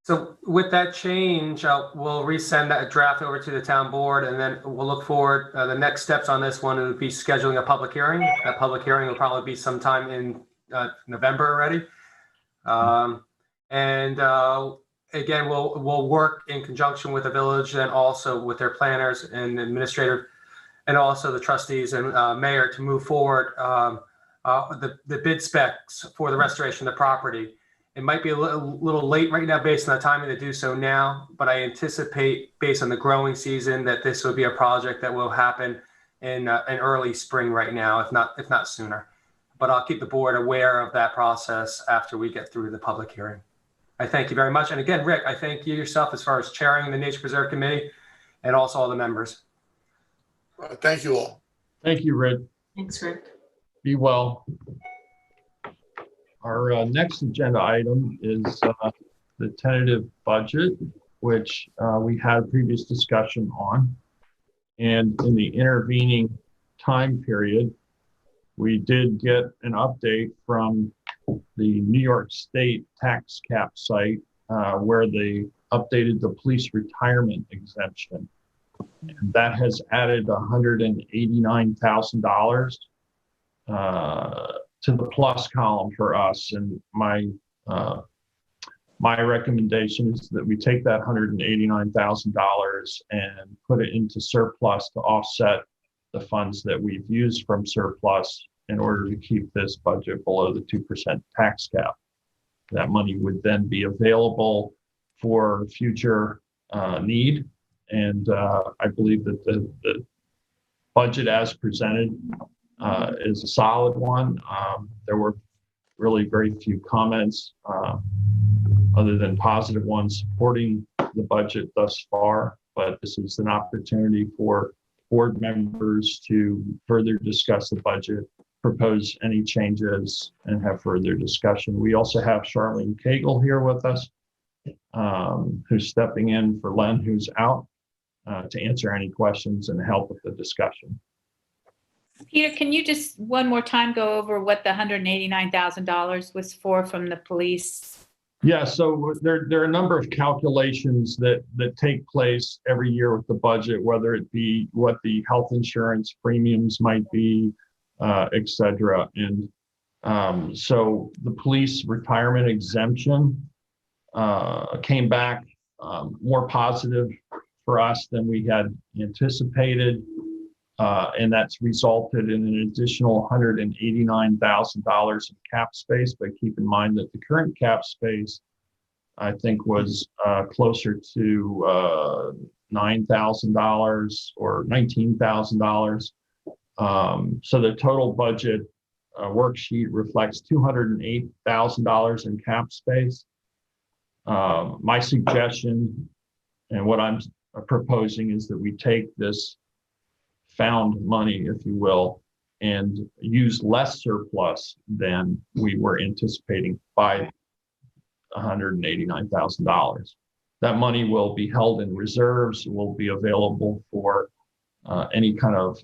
So with that change, we'll resend that draft over to the town board, and then we'll look forward. The next steps on this one would be scheduling a public hearing. That public hearing will probably be sometime in November already. Again, we'll work in conjunction with the village and also with their planners and administrator, and also the trustees and mayor to move forward the bid specs for the restoration of the property. It might be a little late right now based on the timing to do so now, but I anticipate based on the growing season that this will be a project that will happen in early spring right now, if not sooner. But I'll keep the board aware of that process after we get through the public hearing. I thank you very much. And again, Rick, I thank you yourself as far as chairing the Nature Preserve Committee and also all the members. Thank you all. Thank you, Rick. Thanks, Rick. Be well. Our next agenda item is the tentative budget, which we had a previous discussion on. And in the intervening time period, we did get an update from the New York State tax cap site where they updated the police retirement exemption. And that has added $189,000 to the plus column for us. And my recommendation is that we take that $189,000 and put it into surplus to offset the funds that we've used from surplus in order to keep this budget below the 2% tax cap. That money would then be available for future need. And I believe that the budget as presented is a solid one. There were really very few comments other than positive ones supporting the budget thus far, but this is an opportunity for board members to further discuss the budget, propose any changes, and have further discussion. We also have Charlene Cagle here with us, who's stepping in for Len, who's out, to answer any questions and help with the discussion. Peter, can you just one more time go over what the $189,000 was for from the police? Yeah, so there are a number of calculations that take place every year with the budget, whether it be what the health insurance premiums might be, et cetera. And so the police retirement exemption came back more positive for us than we had anticipated. And that's resulted in an additional $189,000 in cap space. But keep in mind that the current cap space, I think, was closer to $9,000 or $19,000. So the total budget worksheet reflects $208,000 in cap space. My suggestion and what I'm proposing is that we take this found money, if you will, and use less surplus than we were anticipating by $189,000. That money will be held in reserves, will be available for any kind of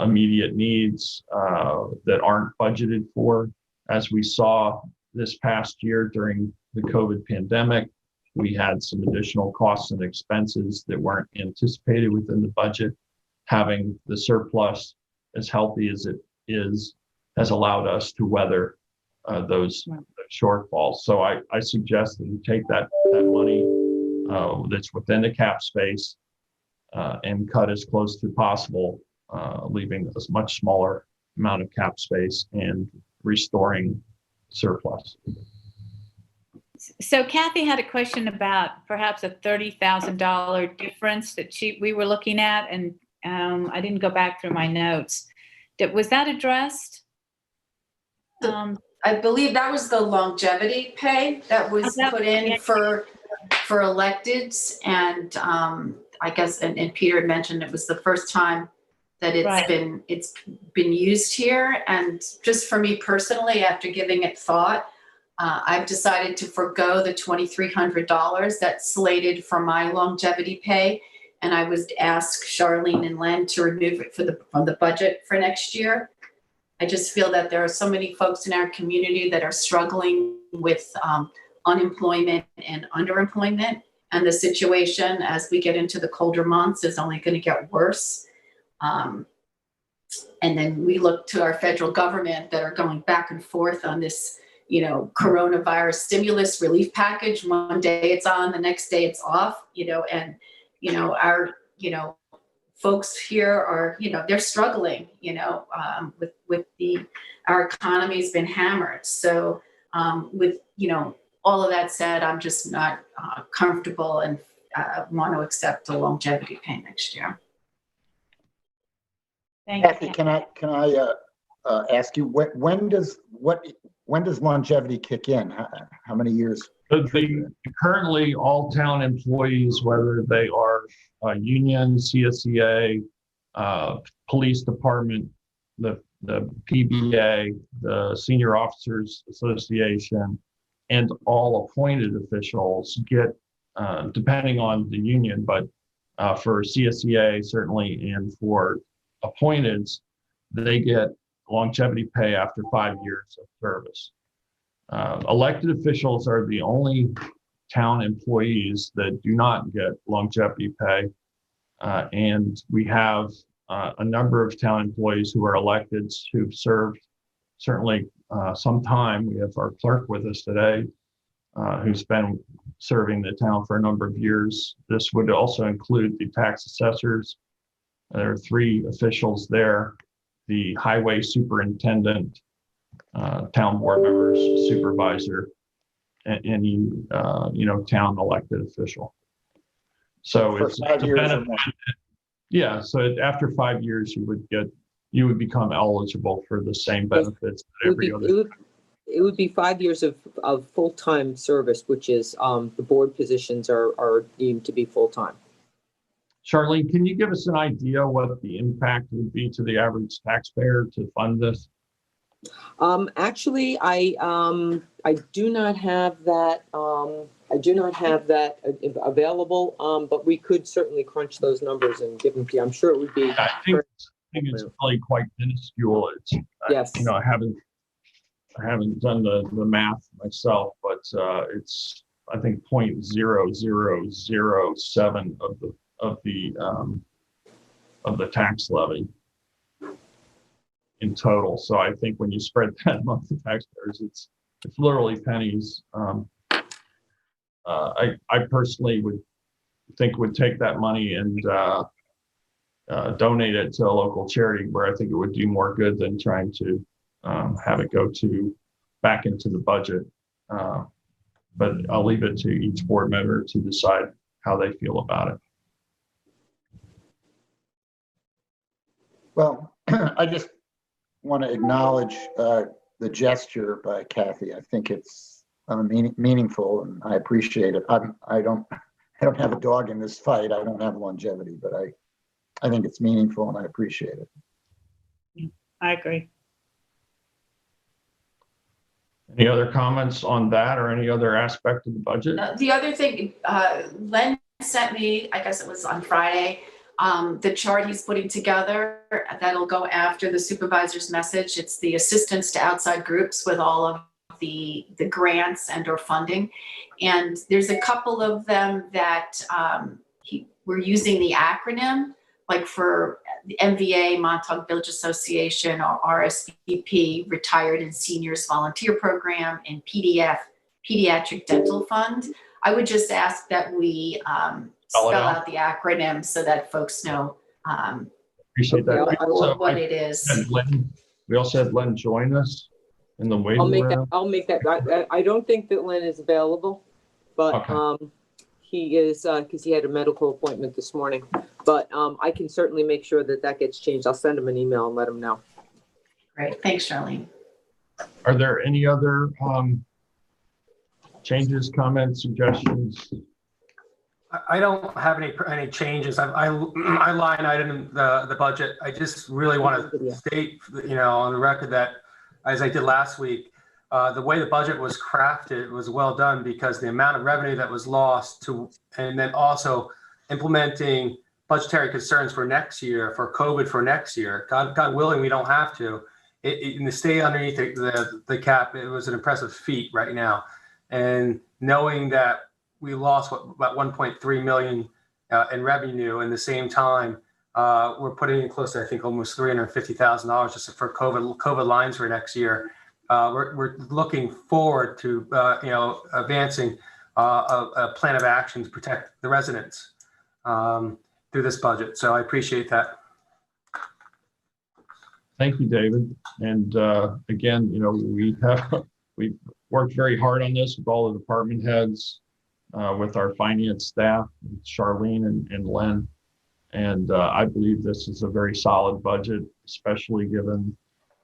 immediate needs that aren't budgeted for. as we saw this past year during the COVID pandemic, we had some additional costs and expenses that weren't anticipated within the budget. Having the surplus as healthy as it is has allowed us to weather those shortfalls. So I suggest that you take that money that's within the cap space and cut as close to possible, leaving a much smaller amount of cap space and restoring surplus. So Kathy had a question about perhaps a $30,000 difference that we were looking at, and I didn't go back through my notes. Was that addressed? I believe that was the longevity pay that was put in for electeds, and I guess and Peter had mentioned it was the first time that it's been used here. And just for me personally, after giving it thought, I've decided to forego the $2,300 that's slated for my longevity pay, and I was asked Charlene and Len to remove it from the budget for next year. I just feel that there are so many folks in our community that are struggling with unemployment and underemployment, and the situation as we get into the colder months is only going to get worse. And then we look to our federal government that are going back and forth on this, coronavirus stimulus relief package. One day it's on, the next day it's off, and, our, folks here are, they're struggling, with our economy's been hammered. So with, all of that said, I'm just not comfortable and want to accept the longevity pay next year. Kathy, can I ask you when does longevity kick in? How many years? Currently, all town employees, whether they are union, CSEA, police department, the PBA, the Senior Officers Association, and all appointed officials get, depending on the union, but for CSEA certainly, and for appointeds, they get longevity pay after 5 years of service. Elected officials are the only town employees that do not get longevity pay. And we have a number of town employees who are electeds who've served certainly some time. We have our clerk with us today who's been serving the town for a number of years. This would also include the tax assessors. There are 3 officials there, the highway superintendent, town board members, supervisor, and any town elected official. So For it's 5 a years or benefit. more. Yeah, so after 5 years, you would become eligible for the same benefits that every other. It would be 5 years of full-time service, which is the board positions are deemed to be full-time. Charlene, can you give us an idea what the impact would be to the average taxpayer to fund this? Actually, I do not have that. I do not have that available. But we could certainly crunch those numbers and give them to you. I'm sure it would be. I think it's really quite minuscule. It's yes. I haven't done the math myself, but it's I think 0.0007 of the tax levy in total. So I think when you spread that among the taxpayers, it's literally pennies. I personally would take that money and donate it to a local charity where I think it would do more good than trying to have it go back into the budget. But I'll leave it to each board member to decide how they feel about it. Well, I just want to acknowledge the gesture by Kathy. I think it's meaningful, and I appreciate it. I don't have a dog in this fight. I don't have longevity, but I think it's meaningful, and I appreciate it. I agree. Any other comments on that or any other aspect of the budget? The other thing, Len sent me, I guess it was on Friday, The chart he's putting together, that'll go after the supervisor's message. It's the assistance to outside groups with all of the grants and or funding. And there's a couple of them that we're using the acronym, like for the MVA, Montauk Village Association, or RSVP, Retired and Seniors Volunteer Program, and Pediatric Dental Fund. I would just ask that we spell out the acronym so that folks know Appreciate that. what it is. We also had Len join us in the waiting room. I'll make that. I don't think that Len is available, but Okay. he is, because he had a medical appointment this morning. But I can certainly make sure that that gets changed. I'll send him an email and let him know. Great, thanks, Charlene. Are there any other changes, comments, suggestions? I don't have any changes. I line item the budget. I just really want to state, on the record that, as I did last week, the way the budget was crafted was well done, because the amount of revenue that was lost and then also implementing budgetary concerns for next year, for COVID for next year. God willing, we don't have to. In the stay underneath the cap, it was an impressive feat right now. And knowing that we lost about 1.3 million in revenue, in the same time, we're putting in close to, I think, almost $350,000 just for COVID lines for next year. We're looking forward to advancing a plan of action to protect the residents through this budget. So I appreciate that. Thank you, David. And again, we've worked very hard on this with all the department heads, with our finance staff, Charlene and Len. And I believe this is a very solid budget, especially given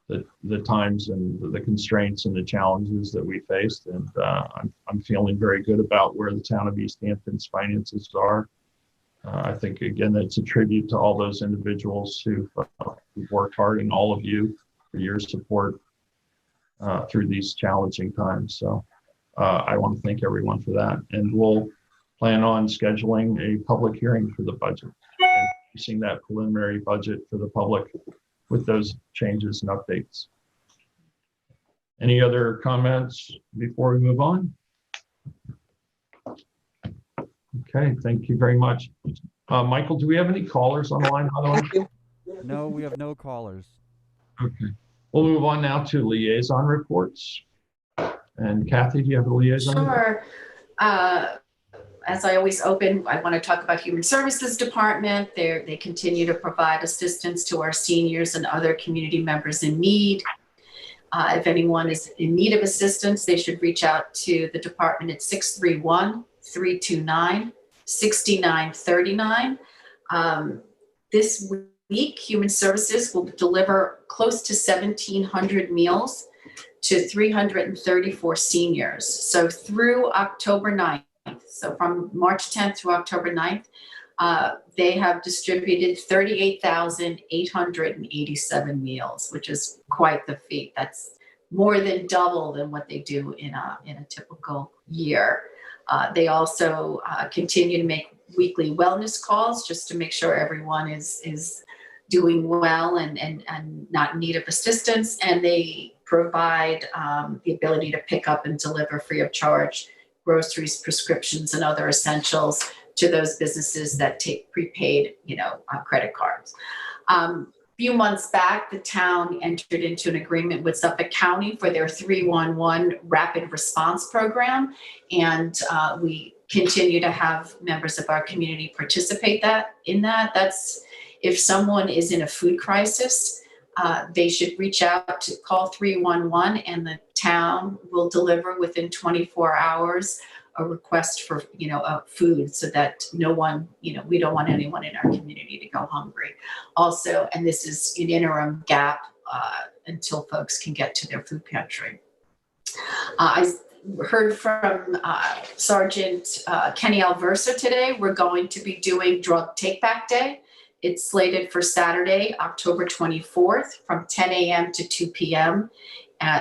the times and the constraints and the challenges that we faced. And I'm feeling very good about where the town of East Hampton's finances are. I think, again, it's a tribute to all those individuals who've worked hard, and all of you for your support through these challenging times. So I want to thank everyone for that. And we'll plan on scheduling a public hearing for the budget and using that preliminary budget for the public with those changes and updates. Any other comments before we move on? Okay, thank you very much. Michael, do we have any callers on the line, by the way? No, we have no callers. Okay, we'll move on now to liaison reports. And Kathy, do you have a liaison? Sure. As I always open, I want to talk about Human Services Department. They continue to provide assistance to our seniors and other community members in need. If anyone is in need of assistance, they should reach out to the department at 631-329-6939. This week, Human Services will deliver close to 1,700 meals to 334 seniors. So through October 9th, so from March 10th through October 9th, they have distributed 38,887 meals, which is quite the feat. That's more than double than what they do in a typical year. They also continue to make weekly wellness calls just to make sure everyone is doing well and not in need of assistance. And they provide the ability to pick up and deliver free of charge groceries, prescriptions, and other essentials to those businesses that take prepaid, credit cards. A few months back, the town entered into an agreement with Suffolk County for their 311 rapid response program. And we continue to have members of our community participate in that. That's if someone is in a food crisis, they should reach out to call 311 and the town will deliver within 24 hours a request for, food so that no one, we don't want anyone in our community to go hungry. Also, and this is an interim gap until folks can get to their food pantry. I heard from Sergeant Kenny Alversa today. We're going to be doing Drug Take Back Day. It's slated for Saturday, October 24th from 10 a.m. to 2 p.m.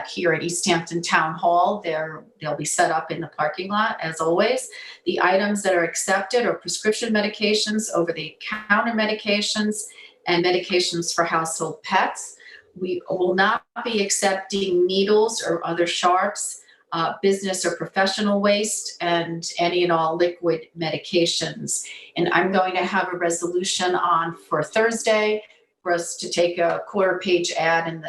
here at East Hampton Town Hall. They'll be set up in the parking lot as always. The items that are accepted are prescription medications, over-the-counter medications, and medications for household pets. We will not be accepting needles or other sharps, business or professional waste, and any and all liquid medications. And I'm going to have a resolution on for Thursday for us to take a quarter-page ad in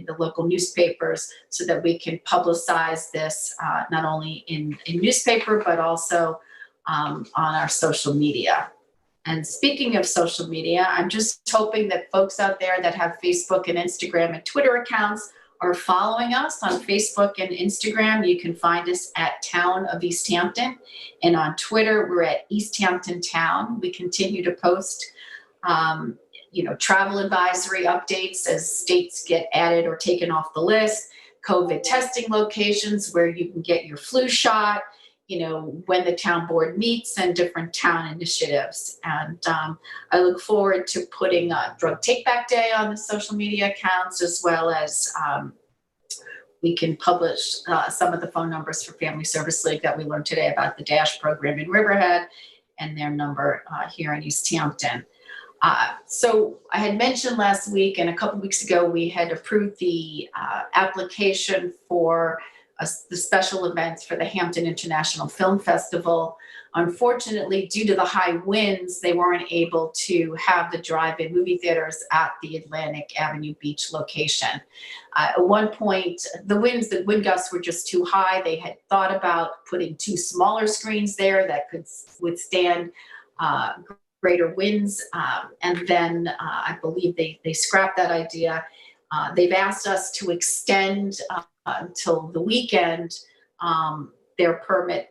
the local newspapers so that we can publicize this not only in newspaper but also on our social media. And speaking of social media, I'm just hoping that folks out there that have Facebook and Instagram and Twitter accounts are following us on Facebook and Instagram. You can find us at Town of East Hampton. And on Twitter, we're at East Hampton Town. We continue to post travel advisory updates as states get added or taken off the list, COVID testing locations where you can get your flu shot, when the town board meets, and different town initiatives. And I look forward to putting Drug Take Back Day on the social media accounts, as well as we can publish some of the phone numbers for Family Service League that we learned today about the DASH program in Riverhead and their number here in East Hampton. So I had mentioned last week and a couple weeks ago, we had approved the application for the special events for the Hampton International Film Festival. Unfortunately, due to the high winds, they weren't able to have the drive-in movie theaters at the Atlantic Avenue Beach location. At one point, the wind gusts were just too high. They had thought about putting 2 smaller screens there that could withstand greater winds, and then I believe they scrapped that idea. They've asked us to extend until the weekend their permit,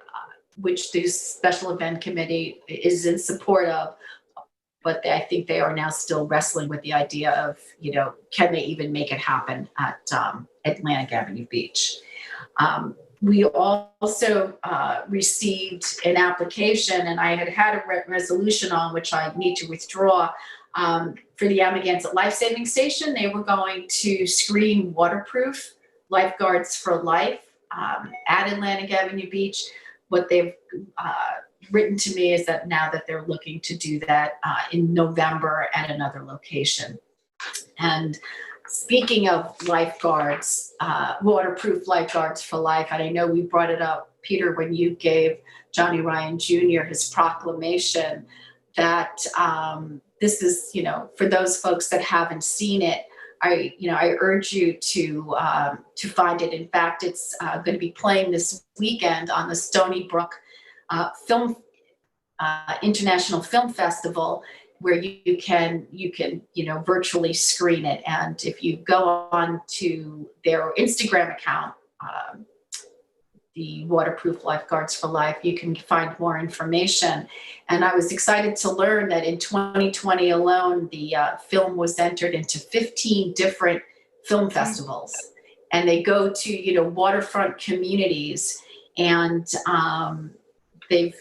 which the special event committee is in support of, but I think they are now still wrestling with the idea of, can they even make it happen at Atlantic Avenue Beach? We also received an application, and I had a resolution on which I need to withdraw, for the Amagansett Life Saving Station. They were going to screen waterproof lifeguards for life at Atlantic Avenue Beach. What they've written to me is that now that they're looking to do that in November at another location. And speaking of lifeguards, waterproof lifeguards for life, and I know we brought it up, Peter, when you gave Johnny Ryan Jr. his proclamation, that this is, for those folks that haven't seen it, I urge you to find it. In fact, it's going to be playing this weekend on the Stony Brook International Film Festival, where you can virtually screen it. And if you go on to their Instagram account, the Waterproof Lifeguards for Life, you can find more information. And I was excited to learn that in 2020 alone, the film was entered into 15 different film festivals. And they go to, waterfront communities, and they've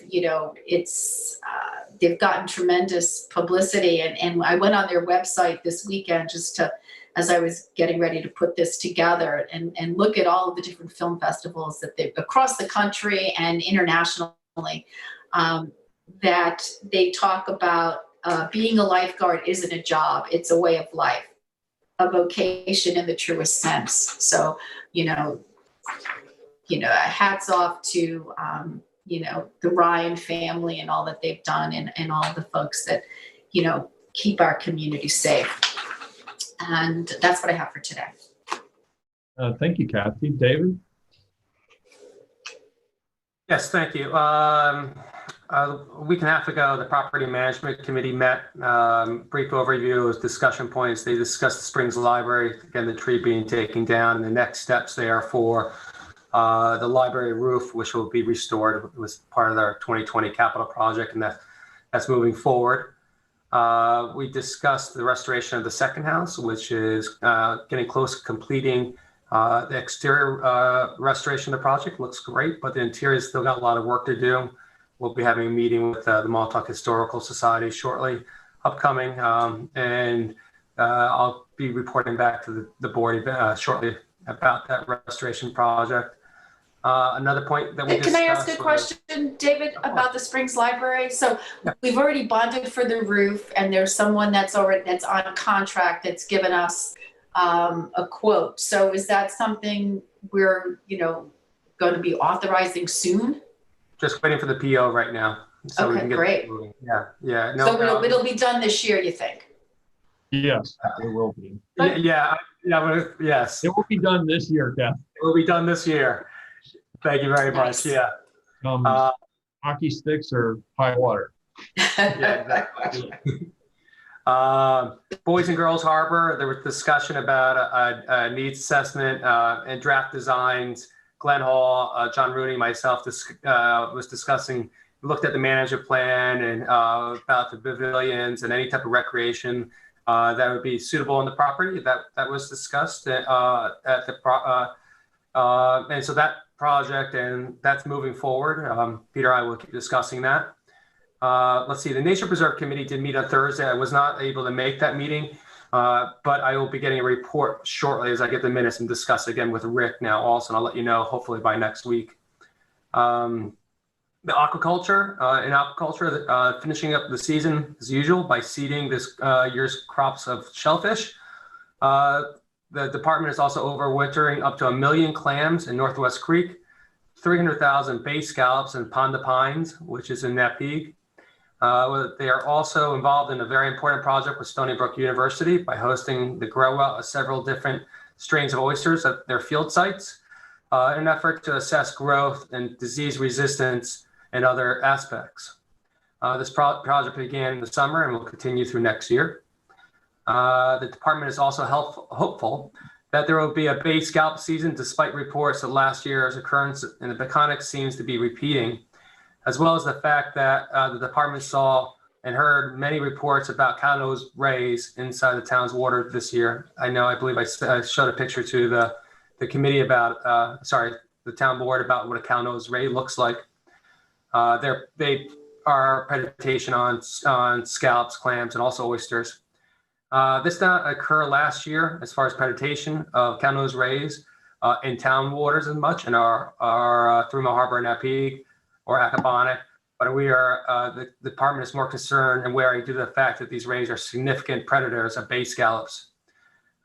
gotten tremendous publicity. And I went on their website this weekend as I was getting ready to put this together and look at all of the different film festivals that they've across the country and internationally, that they talk about being a lifeguard isn't a job, it's a way of life, a vocation in the truest sense. So, hats off to, the Ryan family and all that they've done, and all the folks that, keep our community safe. And that's what I have for today. Thank you, Kathy. David? Yes, thank you. A week and a half ago, the Property Management Committee met. Brief overview of discussion points. They discussed the Springs Library, again, the tree being taken down, and the next steps there for the library roof, which will be restored. It was part of their 2020 capital project, and that's moving forward. We discussed the restoration of the second house, which is getting close to completing. The exterior restoration of the project looks great, but the interior still got a lot of work to do. We'll be having a meeting with the Montauk Historical Society shortly, upcoming, and I'll be reporting back to the board shortly about that restoration project. Another point that we Can I ask a discussed was- question, David, about the Springs Library? So we've already bonded for the roof, and there's someone that's on contract that's given us a quote. So is that something we're, going to be authorizing soon? Just waiting for the PO right now. So we Okay, can get great. moving. Yeah. No, So it'll be done this year, you think? Yes, it will be. Yes. It will be done this year, Kath. It will be done this year. Thank you very Nice. much. Yeah. Hockey sticks or high water. Yeah, exactly. Boys and Girls Harbor, there was discussion about a needs assessment and draft designs. Glenn Hall, John Rooney, myself was discussing, looked at the management plan and about the pavilions and any type of recreation that would be suitable on the property. That was discussed at the and so that project, and that's moving forward. Peter and I will keep discussing that. Let's see, the Nature Preserve Committee did meet on Thursday. I was not able to make that meeting, but I will be getting a report shortly as I get the minutes and discuss again with Rick now also, and I'll let you know hopefully by next week. The aquaculture, in aquaculture, finishing up the season as usual by seeding this year's crops of shellfish. The department is also overwintering up to 1 million clams in Northwest Creek, 300,000 bay scallops in Pond de Pines, which is in Napeague. They are also involved in a very important project with Stony Brook University by hosting the grow out of several different strains of oysters at their field sites in an effort to assess growth and disease resistance and other aspects. This project began in the summer and will continue through next year. The department is also hopeful that there will be a bay scallop season despite reports that last year's occurrence in the Peconic seems to be repeating, as well as the fact that the department saw and heard many reports about cownose rays inside the town's water this year. I believe I showed a picture to the committee about, the town board about what a cownose ray looks like. They are predation on scallops, clams, and also oysters. This did not occur last year as far as predation of cownose rays in town waters as much in our Three Mile Harbor and Napeague or Accabonac, but the department is more concerned and wary due to the fact that these rays are significant predators of bay scallops.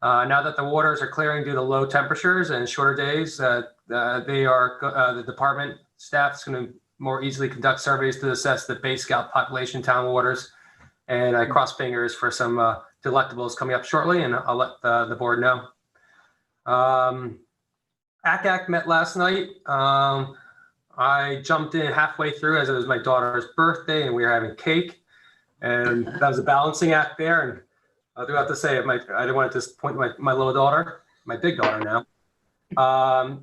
Now that the waters are clearing due to low temperatures and shorter days, the department staff is going to more easily conduct surveys to assess the bay scallop population in town waters. And I cross fingers for some delectables coming up shortly, and I'll let the board know. ACAC met last night. I jumped in halfway through as it was my daughter's birthday and we were having cake, and that was a balancing act there. And I do have to say, I didn't want to disappoint my little daughter, my big daughter now.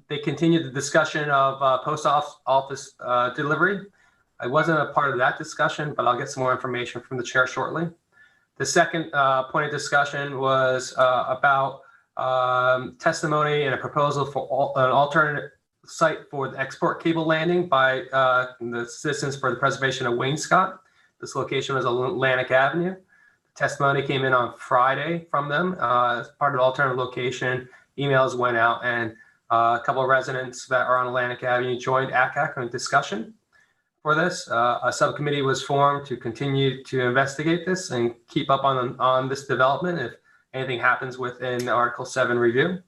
They continued the discussion of post office delivery. I wasn't a part of that discussion, but I'll get some more information from the chair shortly. The second point of discussion was about testimony and a proposal for an alternate site for the export cable landing by the Citizens for the Preservation of Wainscott. This location was on Atlantic Avenue. The testimony came in on Friday from them as part of the alternative location. Emails went out, and a couple of residents that are on Atlantic Avenue joined ACAC in discussion for this. A subcommittee was formed to continue to investigate this and keep up on this development if anything happens within Article 7 review.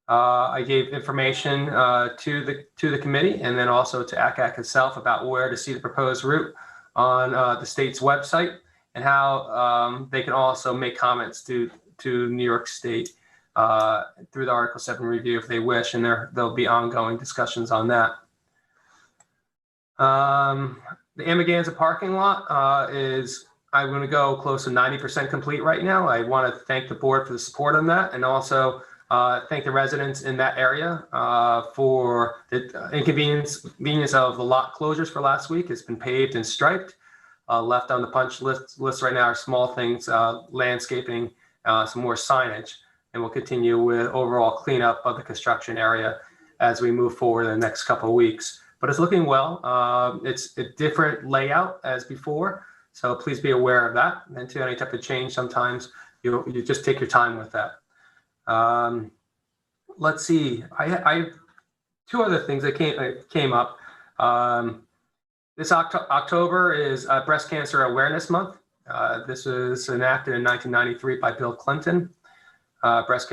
I gave information to the committee and then also to ACAC itself about where to see the proposed route on the state's website and how they can also make comments to New York State through the Article 7 review if they wish, and there'll be ongoing discussions on that. The Amagansett parking lot I'm going to go close to 90% complete right now. I want to thank the board for the support on that, and also thank the residents in that area for the inconvenience of the lot closures for last week. It's been paved and striped. Left on the punch list right now are small things, landscaping, some more signage, and we'll continue with overall cleanup of the construction area as we move forward in the next couple of weeks. But it's looking well. It's a different layout as before, so please be aware of that. And to any type of change, sometimes you just take your time with that. let's see. I two other things that came up. This October is Breast Cancer Awareness Month. This was enacted in 1993 by Bill Clinton. Breast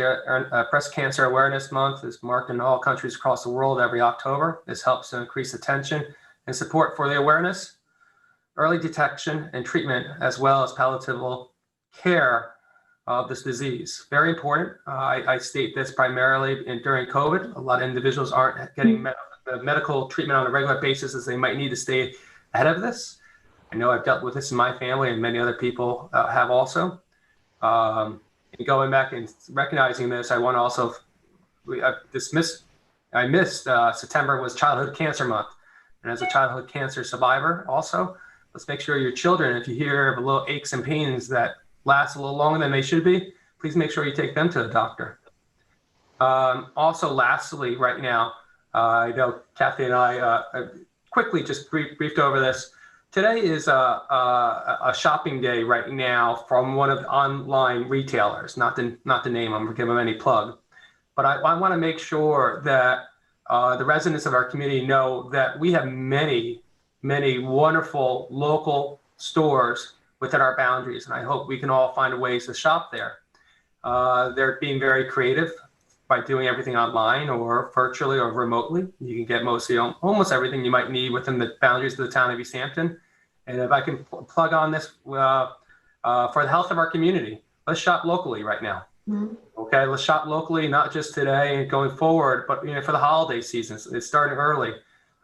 Cancer Awareness Month is marked in all countries across the world every October. This helps to increase attention and support for the awareness, early detection and treatment, as well as palliative care of this disease. Very important. I state this primarily during COVID. A lot of individuals aren't getting the medical treatment on a regular basis as they might need to stay ahead of this. I know I've dealt with this in my family, and many other people have also. And going back and recognizing this, I want to also I missed September was Childhood Cancer Month. And as a childhood cancer survivor also, let's make sure your children, if you hear of little aches and pains that last a little longer than they should be, please make sure you take them to the doctor. Also, lastly, right now, I know Kathy and I quickly just briefed over this. Today is a shopping day right now from one of the online retailers, not the name, I'm gonna give them any plug. But I wanna make sure that the residents of our community know that we have many, many wonderful local stores within our boundaries. And I hope we can all find ways to shop there. They're being very creative by doing everything online or virtually or remotely. You can get almost everything you might need within the boundaries of the town of East Hampton. And if I can plug on this for the health of our community, let's shop locally right now. Mm-hmm. Okay, let's shop locally, not just today and going forward, but for the holiday season. It's starting early.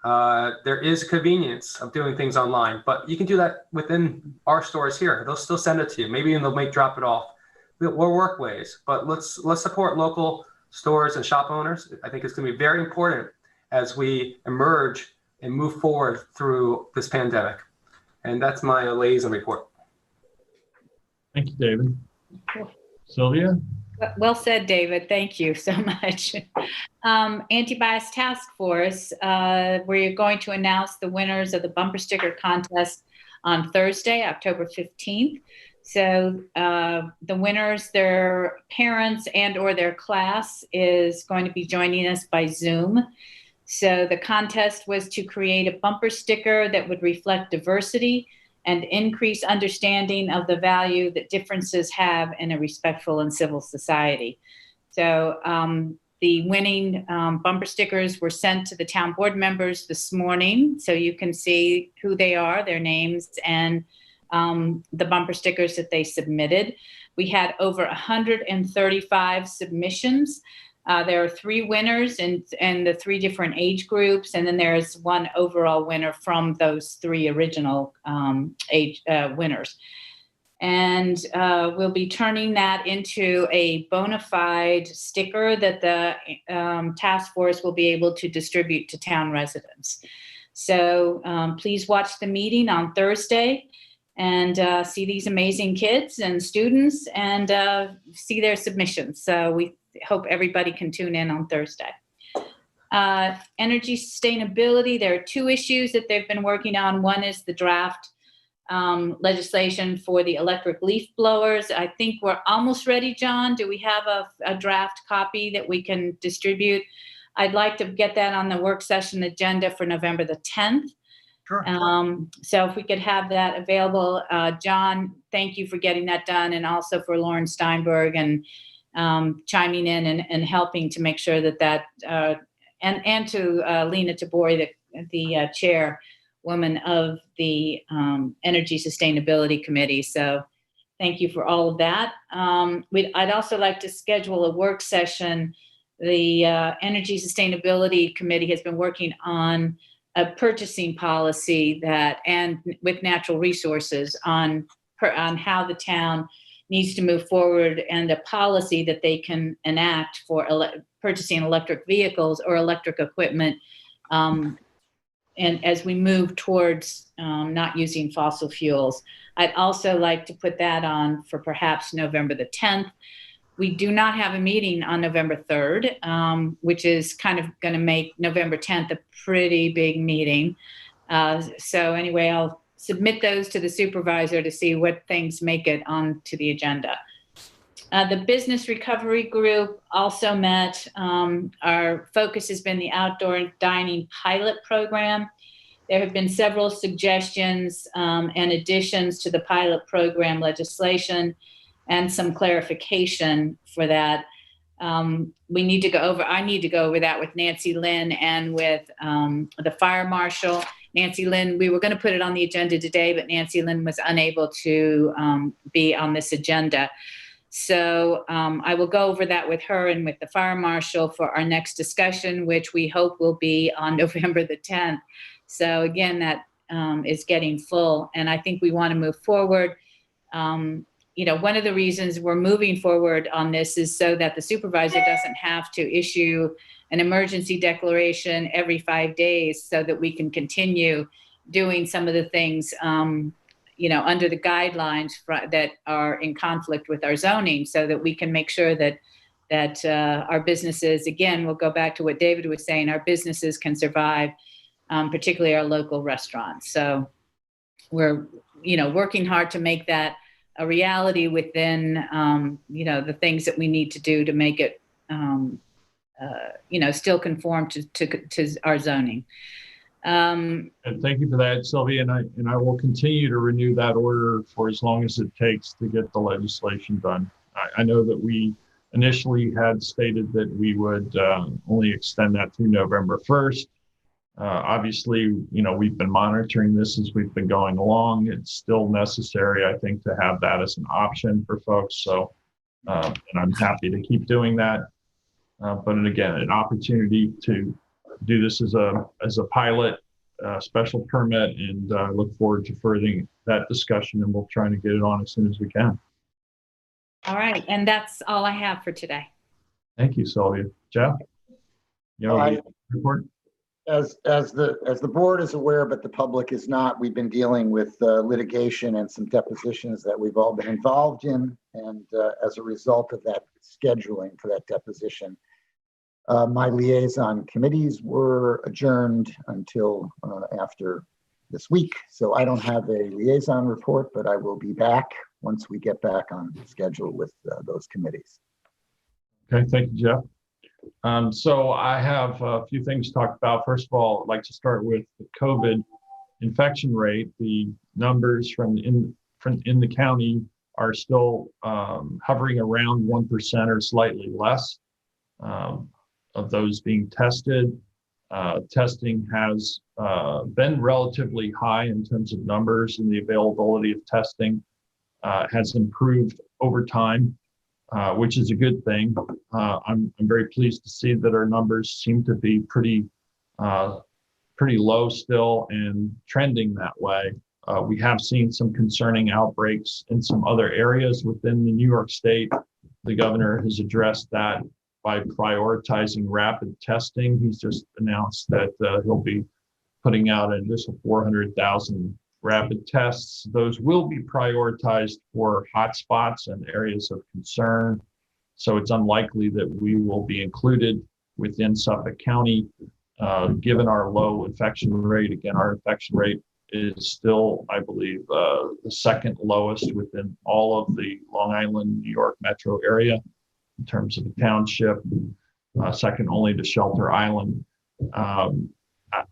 There is convenience of doing things online, but you can do that within our stores here. They'll still send it to you. Maybe they'll drop it off. We'll work ways, but let's support local stores and shop owners. I think it's going to be very important as we emerge and move forward through this pandemic. And that's my liaison report. Thank you, David. Sylvia? Well said, David. Thank you so much. Anti-Bias Task Force, we're going to announce the winners of the bumper sticker contest on Thursday, October 15th. So the winners, their parents and or their class is going to be joining us by Zoom. So the contest was to create a bumper sticker that would reflect diversity and increase understanding of the value that differences have in a respectful and civil society. So the winning bumper stickers were sent to the town board members this morning. So you can see who they are, their names, and the bumper stickers that they submitted. We had over 135 submissions. There are 3 winners in the 3 different age groups, and then there is 1 overall winner from those 3 original age winners. And we'll be turning that into a bona fide sticker that the task force will be able to distribute to town residents. So please watch the meeting on Thursday and see these amazing kids and students and see their submissions. So we hope everybody can tune in on Thursday. Energy sustainability, there are 2 issues that they've been working on. One is the draft legislation for the electric leaf blowers. I think we're almost ready, John. Do we have a draft copy that we can distribute? I'd like to get that on the work session agenda for November the 10th. Sure. So if we could have that available, John, thank you for getting that done, and also for Lauren Steinberg and chiming in and helping to make sure that and to Lena Tabori, the chairwoman of the Energy Sustainability Committee. So thank you for all of that. I'd also like to schedule a work session. The Energy Sustainability Committee has been working on a purchasing policy and with natural resources on how the town needs to move forward, and a policy that they can enact for purchasing electric vehicles or electric equipment. And as we move towards not using fossil fuels, I'd also like to put that on for perhaps November the 10th. We do not have a meeting on November 3rd, which is kind of going to make November 10th a pretty big meeting. So anyway, I'll submit those to the supervisor to see what things make it onto the agenda. The business recovery group also met. Our focus has been the outdoor dining pilot program. There have been several suggestions and additions to the pilot program legislation and some clarification for that. I need to go over that with Nancy Lynn and with the fire marshal. Nancy Lynn, we were going to put it on the agenda today, but Nancy Lynn was unable to be on this agenda. So I will go over that with her and with the fire marshal for our next discussion, which we hope will be on November the 10th. So again, that is getting full, and I think we want to move forward. One of the reasons we're moving forward on this is so that the supervisor doesn't have to issue an emergency declaration every 5 days, so that we can continue doing some of the things under the guidelines that are in conflict with our zoning, so that we can make sure that our businesses, again, we'll go back to what David was saying, our businesses can survive, particularly our local restaurants. So we're, working hard to make that a reality within, the things that we need to do to make it, still conform to our zoning. And thank you for that, Sylvia. And I will continue to renew that order for as long as it takes to get the legislation done. I know that we initially had stated that we would only extend that through November 1st. Obviously, we've been monitoring this as we've been going along. It's still necessary, I think, to have that as an option for folks. So, and I'm happy to keep doing that. But again, an opportunity to do this as a pilot special permit, and look forward to furthering that discussion, and we'll try to get it on as soon as we can. All right, and that's all I have for today. Thank you, Sylvia. Jeff, report. As the board is aware, but the public is not, we've been dealing with litigation and some depositions that we've all been involved in. And as a result of that scheduling for that deposition, my liaison committees were adjourned until after this week. So I don't have a liaison report, but I will be back once we get back on schedule with those committees. Okay, thank you, Jeff. So I have a few things to talk about. First of all, I'd like to start with the COVID infection rate. The numbers from in the county are still hovering around 1% or slightly less of those being tested. Testing has been relatively high in terms of numbers, and the availability of testing has improved over time. Which is a good thing. I'm very pleased to see that our numbers seem to be pretty low still and trending that way. We have seen some concerning outbreaks in some other areas within the New York State. The governor has addressed that by prioritizing rapid testing. He's just announced that he'll be putting out an additional 400,000 rapid tests. Those will be prioritized for hotspots and areas of concern. So it's unlikely that we will be included within Suffolk County, given our low infection rate. Again, our infection rate is still, I believe, the second lowest within all of the Long Island, New York metro area in terms of the township, second only to Shelter Island.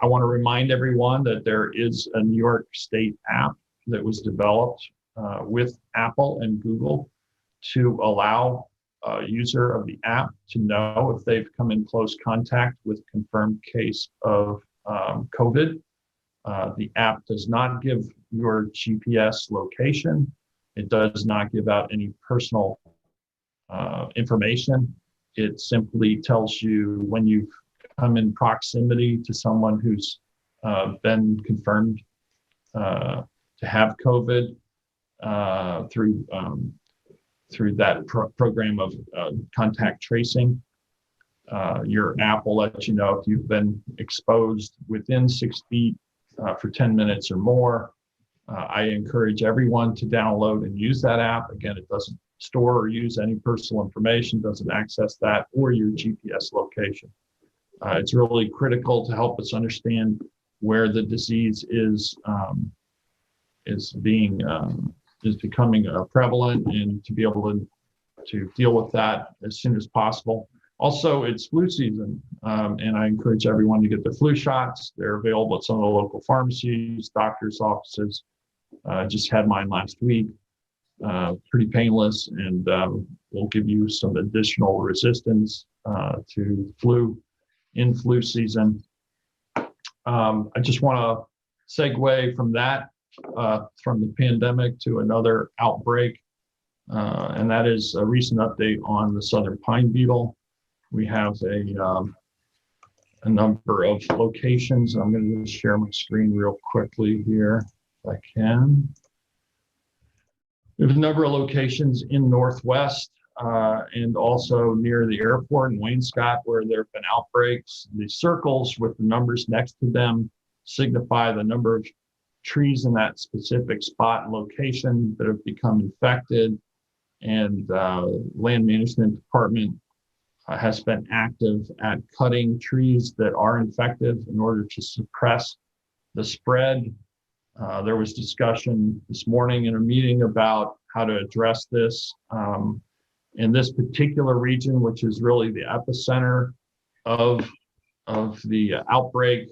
I want to remind everyone that there is a New York State app that was developed with Apple and Google to allow a user of the app to know if they've come in close contact with a confirmed case of COVID. The app does not give your GPS location. It does not give out any personal information. It simply tells you when you've come in proximity to someone who's been confirmed to have COVID through that program of contact tracing. Your app will let you know if you've been exposed within 6 feet for 10 minutes or more. I encourage everyone to download and use that app. Again, it doesn't store or use any personal information, doesn't access that or your GPS location. It's really critical to help us understand where the disease is becoming prevalent, and to be able to deal with that as soon as possible. Also, it's flu season, and I encourage everyone to get their flu shots. They're available at some of the local pharmacies, doctors' offices. Just had mine last week. Pretty painless, and will give you some additional resistance to flu in flu season. I just want to segue from that, from the pandemic to another outbreak, and that is a recent update on the southern pine beetle. We have a number of locations. I'm going to share my screen real quickly here, if I can. We have a number of locations in Northwest and also near the airport in Waynescott where there have been outbreaks. The circles with the numbers next to them signify the number of trees in that specific spot and location that have become infected. And Land Management Department has been active at cutting trees that are infected in order to suppress the spread. There was discussion this morning in a meeting about how to address this. In this particular region, which is really the epicenter of the outbreak,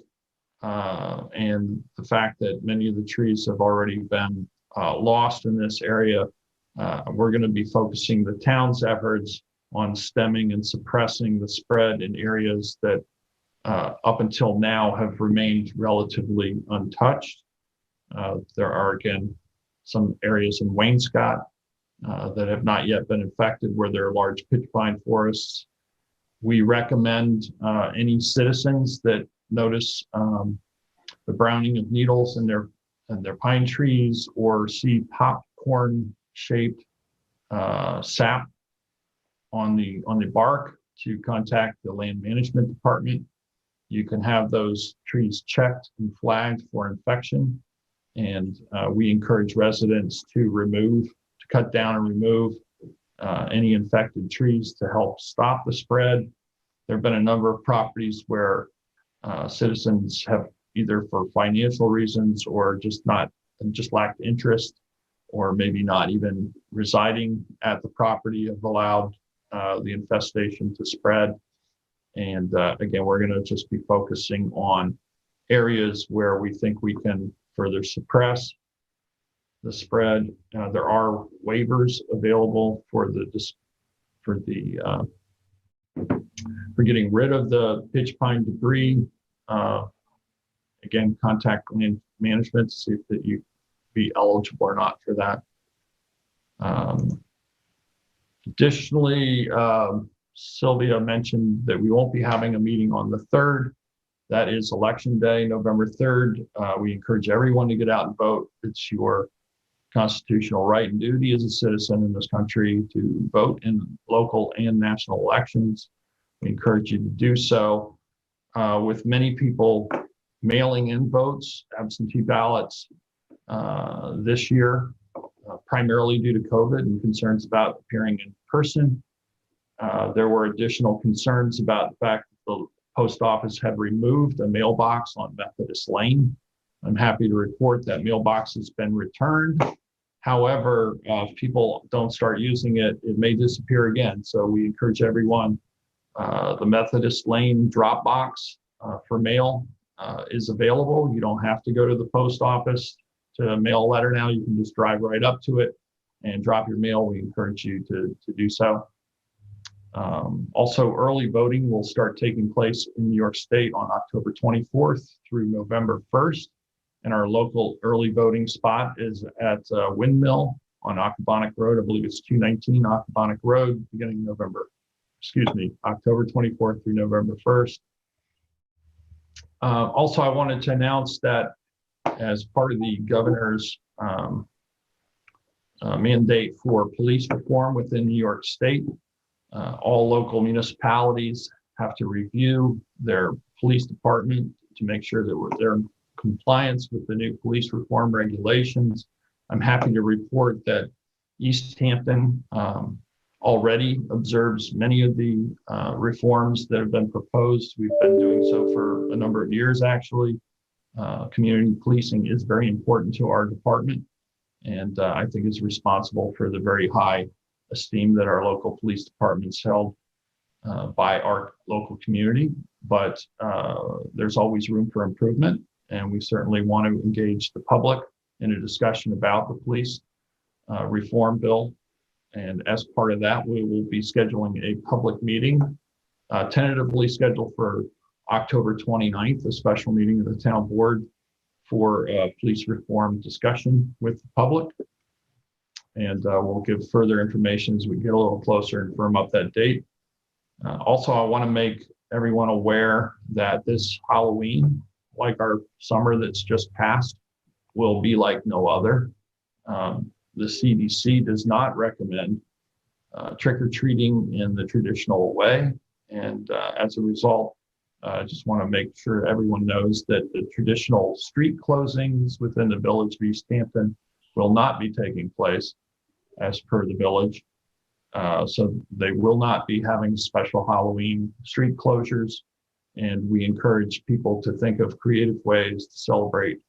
and the fact that many of the trees have already been lost in this area, we're going to be focusing the town's efforts on stemming and suppressing the spread in areas that up until now have remained relatively untouched. There are, again, some areas in Waynescott that have not yet been infected where there are large pitch pine forests. We recommend any citizens that notice the browning of needles in their pine trees or see popcorn-shaped sap on the bark to contact the Land Management Department. You can have those trees checked and flagged for infection. And we encourage residents to cut down and remove any infected trees to help stop the spread. There have been a number of properties where citizens have, either for financial reasons or just lacked interest, or maybe not even residing at the property, have allowed the infestation to spread. And again, we're going to just be focusing on areas where we think we can further suppress the spread. There are waivers available for getting rid of the pitch pine debris. Again, contact Land Management to see if that you be eligible or not for that. Additionally, Sylvia mentioned that we won't be having a meeting on the 3rd. That is Election Day, November 3rd. We encourage everyone to get out and vote. It's your constitutional right and duty as a citizen in this country to vote in local and national elections. We encourage you to do so. With many people mailing in votes, absentee ballots this year, primarily due to COVID and concerns about appearing in person. There were additional concerns about the fact that the post office had removed a mailbox on Methodist Lane. I'm happy to report that mailbox has been returned. However, if people don't start using it, it may disappear again. So we encourage everyone, the Methodist Lane drop box for mail is available. You don't have to go to the post office to mail a letter now. You can just drive right up to it and drop your mail. We encourage you to do so. Also, early voting will start taking place in New York State on October 24th through November 1st. And our local early voting spot is at Windmill on Occobonac Road. I believe it's 219 Occobonac Road, beginning October 24th through November 1st. Also, I wanted to announce that as part of the governor's mandate for police reform within New York State, all local municipalities have to review their police department to make sure that they're in compliance with the new police reform regulations. I'm happy to report that East Hampton already observes many of the reforms that have been proposed. We've been doing so for a number of years, actually. Community policing is very important to our department, and I think is responsible for the very high esteem that our local police departments held by our local community, but there's always room for improvement, and we certainly want to engage the public in a discussion about the police reform bill. And as part of that, we will be scheduling a public meeting, tentatively scheduled for October 29th, a special meeting of the town board for police reform discussion with the public. And we'll give further information as we get a little closer and firm up that date. Also, I want to make everyone aware that this Halloween, like our summer that's just passed, will be like no other. The CDC does not recommend trick-or-treating in the traditional way. And as a result, I just want to make sure everyone knows that the traditional street closings within the village of East Hampton will not be taking place as per the village. So they will not be having special Halloween street closures. And we encourage people to think of creative ways to celebrate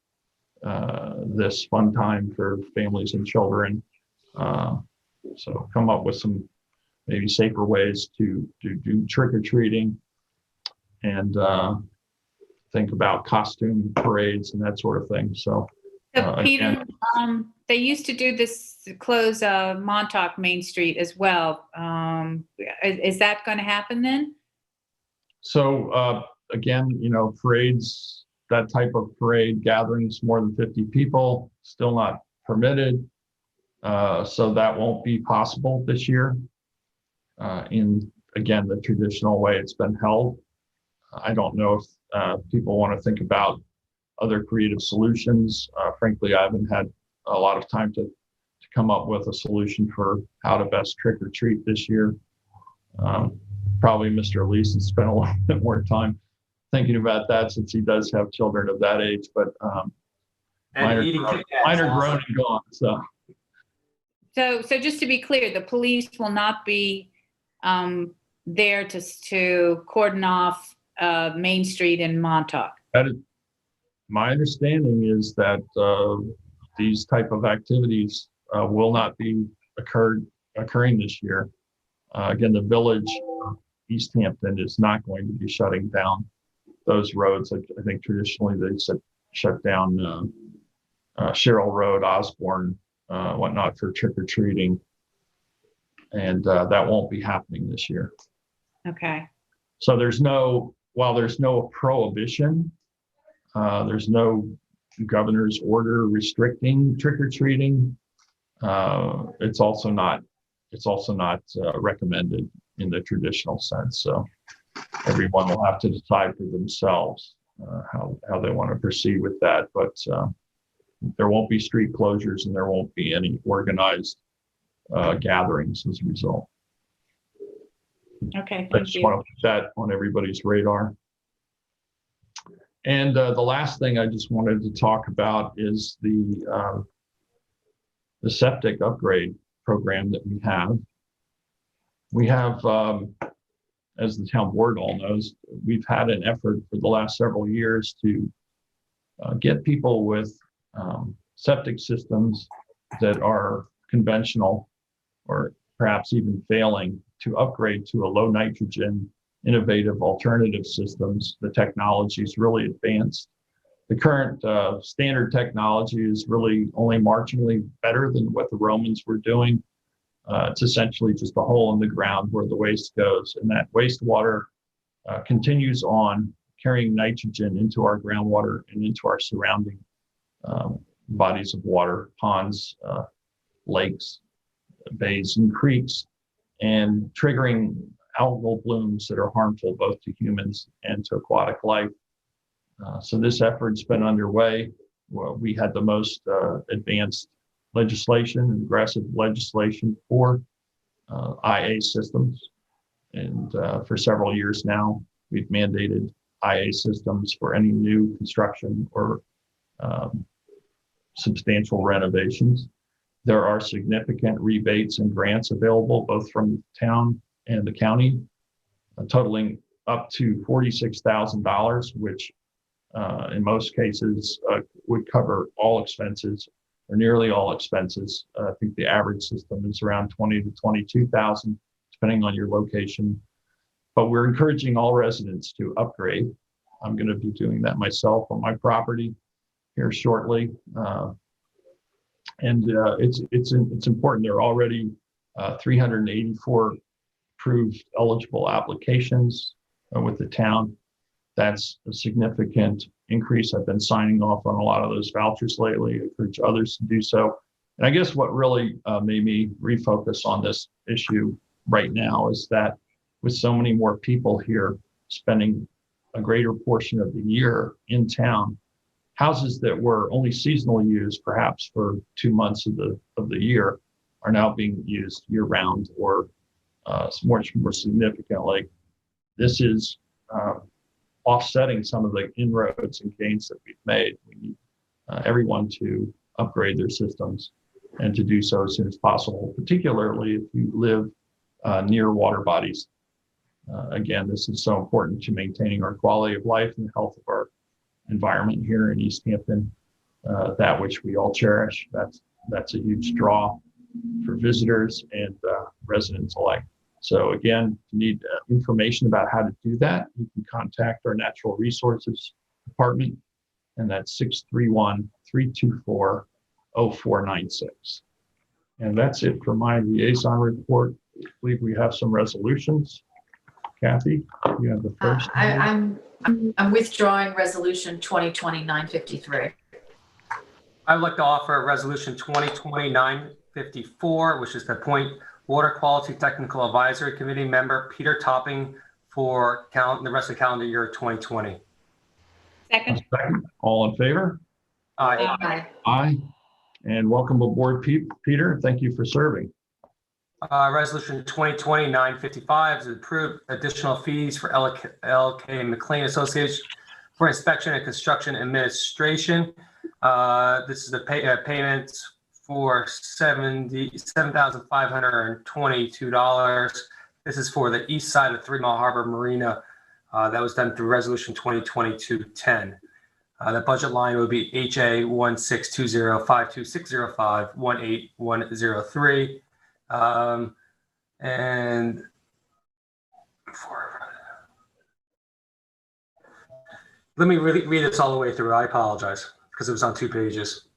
this fun time for families and children. So come up with some maybe safer ways to do trick-or-treating, and think about costume parades and that sort of thing. So Peter, again, they used to do this, close Montauk Main Street as well. Is that going to happen then? So again, parades, that type of parade, gatherings more than 50 people, still not permitted. So that won't be possible this year in, again, the traditional way it's been held. I don't know if people want to think about other creative solutions. Frankly, I haven't had a lot of time to come up with a solution for how to best trick or treat this year. Probably Mr. Leeson has spent a little bit more time thinking about that, since he does have children of that age, but mine are grown and gone. So just to be clear, the police will not be there to cordon off Main Street in Montauk. My understanding is that these type of activities will not be occurring this year. Again, the village of East Hampton is not going to be shutting down those roads. I think traditionally they shut down Sherrill Road, Osborne, whatnot for trick-or-treating. And that won't be happening this year. Okay. So while there's no prohibition, there's no governor's order restricting trick-or-treating. It's also not recommended in the traditional sense. So everyone will have to decide for themselves how they want to proceed with that. But there won't be street closures, and there won't be any organized gatherings as a result. Okay, I just want to put that on everybody's radar. And the last thing I just wanted to talk about is the septic upgrade program that we have. We have, as the town board all knows, we've had an effort for the last several years to get people with septic systems that are conventional or perhaps even failing to upgrade to a low nitrogen, innovative alternative systems. The technology is really advanced. The current standard technology is really only marginally better than what the Romans were doing. It's essentially just a hole in the ground where the waste goes, and that wastewater continues on carrying nitrogen into our groundwater and into our surrounding bodies of water, ponds, lakes, bays, and creeks, and triggering algal blooms that are harmful both to humans and to aquatic life. So this effort's been underway. Well, we had the most advanced legislation and aggressive legislation for IA systems. And for several years now, we've mandated IA systems for any new construction or substantial renovations. There are significant rebates and grants available both from the town and the county, totaling up to $46,000, which in most cases would cover all expenses or nearly all expenses. I think the average system is around 20 to 22,000, depending on your location. But we're encouraging all residents to upgrade. I'm going to be doing that myself on my property here shortly. It's important. There are already 384 approved eligible applications with the town. That's a significant increase. I've been signing off on a lot of those vouchers lately. I encourage others to do so. And I guess what really made me refocus on this issue right now is that with so many more people here spending a greater portion of the year in town, houses that were only seasonally used perhaps for 2 months of the year are now being used year round, or much more significantly. This is offsetting some of the inroads and gains that we've made. We need everyone to upgrade their systems and to do so as soon as possible, particularly if you live near water bodies. Again, this is so important to maintaining our quality of life and the health of our environment here in East Hampton, that which we all cherish. That's a huge draw for visitors and residents alike. So again, if you need information about how to do that, you can contact our Natural Resources Department, and that's 631-324-0496. And that's it for my liaison report. I believe we have some resolutions. Kathy, you have the first. I'm withdrawing resolution 2020-953. I would like to offer Resolution 2020-954, which is to appoint Water Quality Technical Advisory Committee member Peter Topping for the rest of the calendar year 2020. Second. All in favor? Aye. Aye. Aye. And welcome aboard, Peter. Thank you for serving. Resolution 2020-955 is approved additional fees for L.K. McLean Associates for inspection and construction administration. This is the payments for $7,522. This is for the east side of 3 Mile Harbor Marina. That was done through Resolution 2020-210. The budget line would be HA 162052605-18103. And let me read this all the way through. I apologize because it was on 2 pages.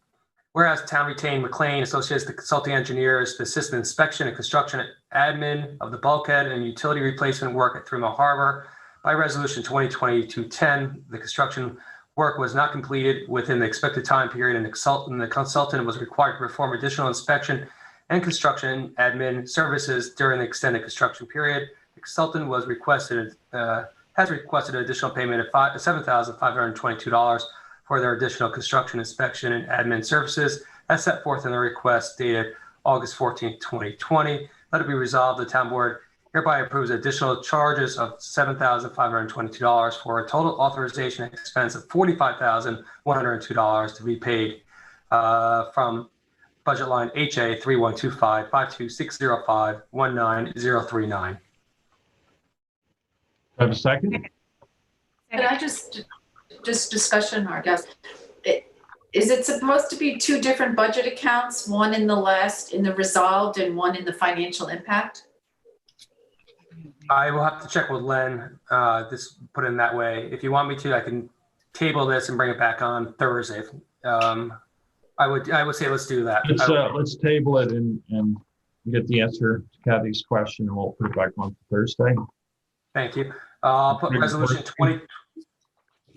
Whereas town retained McLean Associates, the consulting engineers, to assist in inspection and construction admin of the bulkhead and utility replacement work at 3 Mile Harbor. By Resolution 2020-210, the construction work was not completed within the expected time period, and the consultant was required to perform additional inspection and construction admin services during the extended construction period. The consultant has requested an additional payment of $7,522 for their additional construction inspection and admin services as set forth in the request dated August 14, 2020. Let it be resolved, the town board hereby approves additional charges of $7,522 for a total authorization expense of $45,102 to be paid from budget line HA 3125-52605-19039. Have a second? Can I just discussion, or I guess, is it supposed to be 2 different budget accounts, one in the resolved and one in the financial impact? I will have to check with Len, put in that way. If you want me to, I can table this and bring it back on Thursday. I would say let's do that. Let's table it and get the answer to Kathy's question, and we'll put it back on Thursday. Thank you. I'll put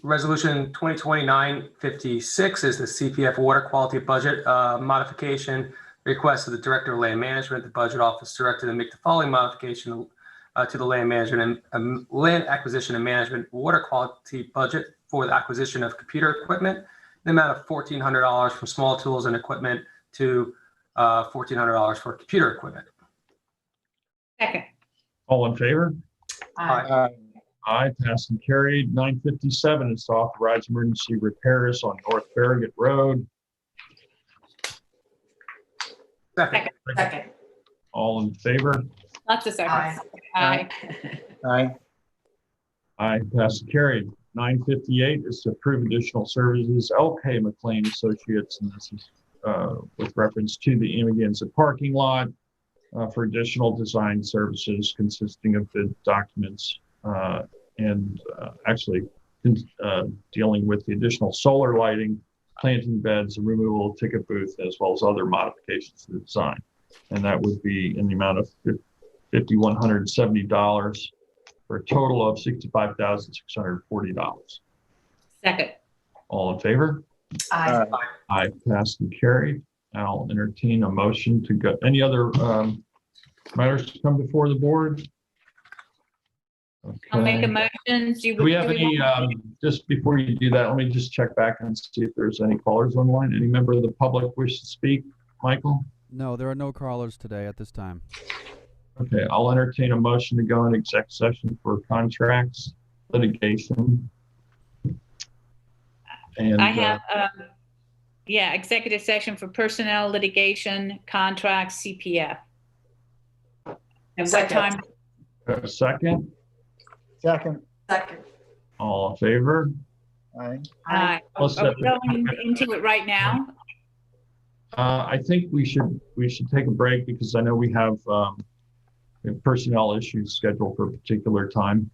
Resolution 2020-956 is the CPF water quality budget modification request of the Director of Land Management. The Budget Office directed to make the following modification to the Land Management and Land Acquisition and Management water quality budget for the acquisition of computer equipment. The amount of $1,400 from small tools and equipment to $1,400 for computer equipment. Second. All in favor? Aye. Aye, passed and carried. 957 is to authorize emergency repairs on North Farragut Road. Second. Second. All in favor? Lots of seconds. Aye. Aye. Aye, passed and carried. 958 is to approve additional services, L.K. McLean Associates, and this is with reference to the Amagansett parking lot for additional design services consisting of bid documents and actually dealing with the additional solar lighting, planting beds, and removal of ticket booth, as well as other modifications to the design. And that would be in the amount of $5,170 for a total of $65,640. Second. All in favor? Aye. Aye, passed and carried. I'll entertain a motion to go. Any other matters to come before the board? I'll make a Okay. motion. Do we have any, just before you do that, let me just check back and see if there's any callers online. Any member of the public wish to speak? Michael? No, there are no callers today at this time. Okay, I'll entertain a motion to go in exec session for contracts, litigation. And I have, executive session for personnel, litigation, contracts, CPF. And what Second. time? a second. Second. Second. All in favor? Aye. Are we going into it right now? I think we should take a break because I know we have personnel issues scheduled for a particular time.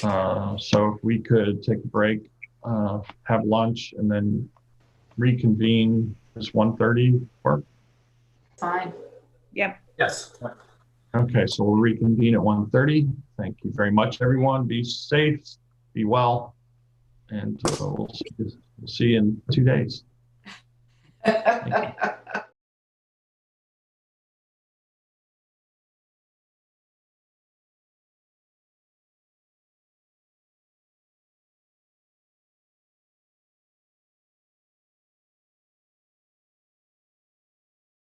So if we could take a break, have lunch, and then reconvene. Is 1:30 work? Fine. Yep. Yes. Okay, so we'll reconvene at 1:30. Thank you very much, everyone. Be safe, be well, and we'll see you in 2 days. Aye.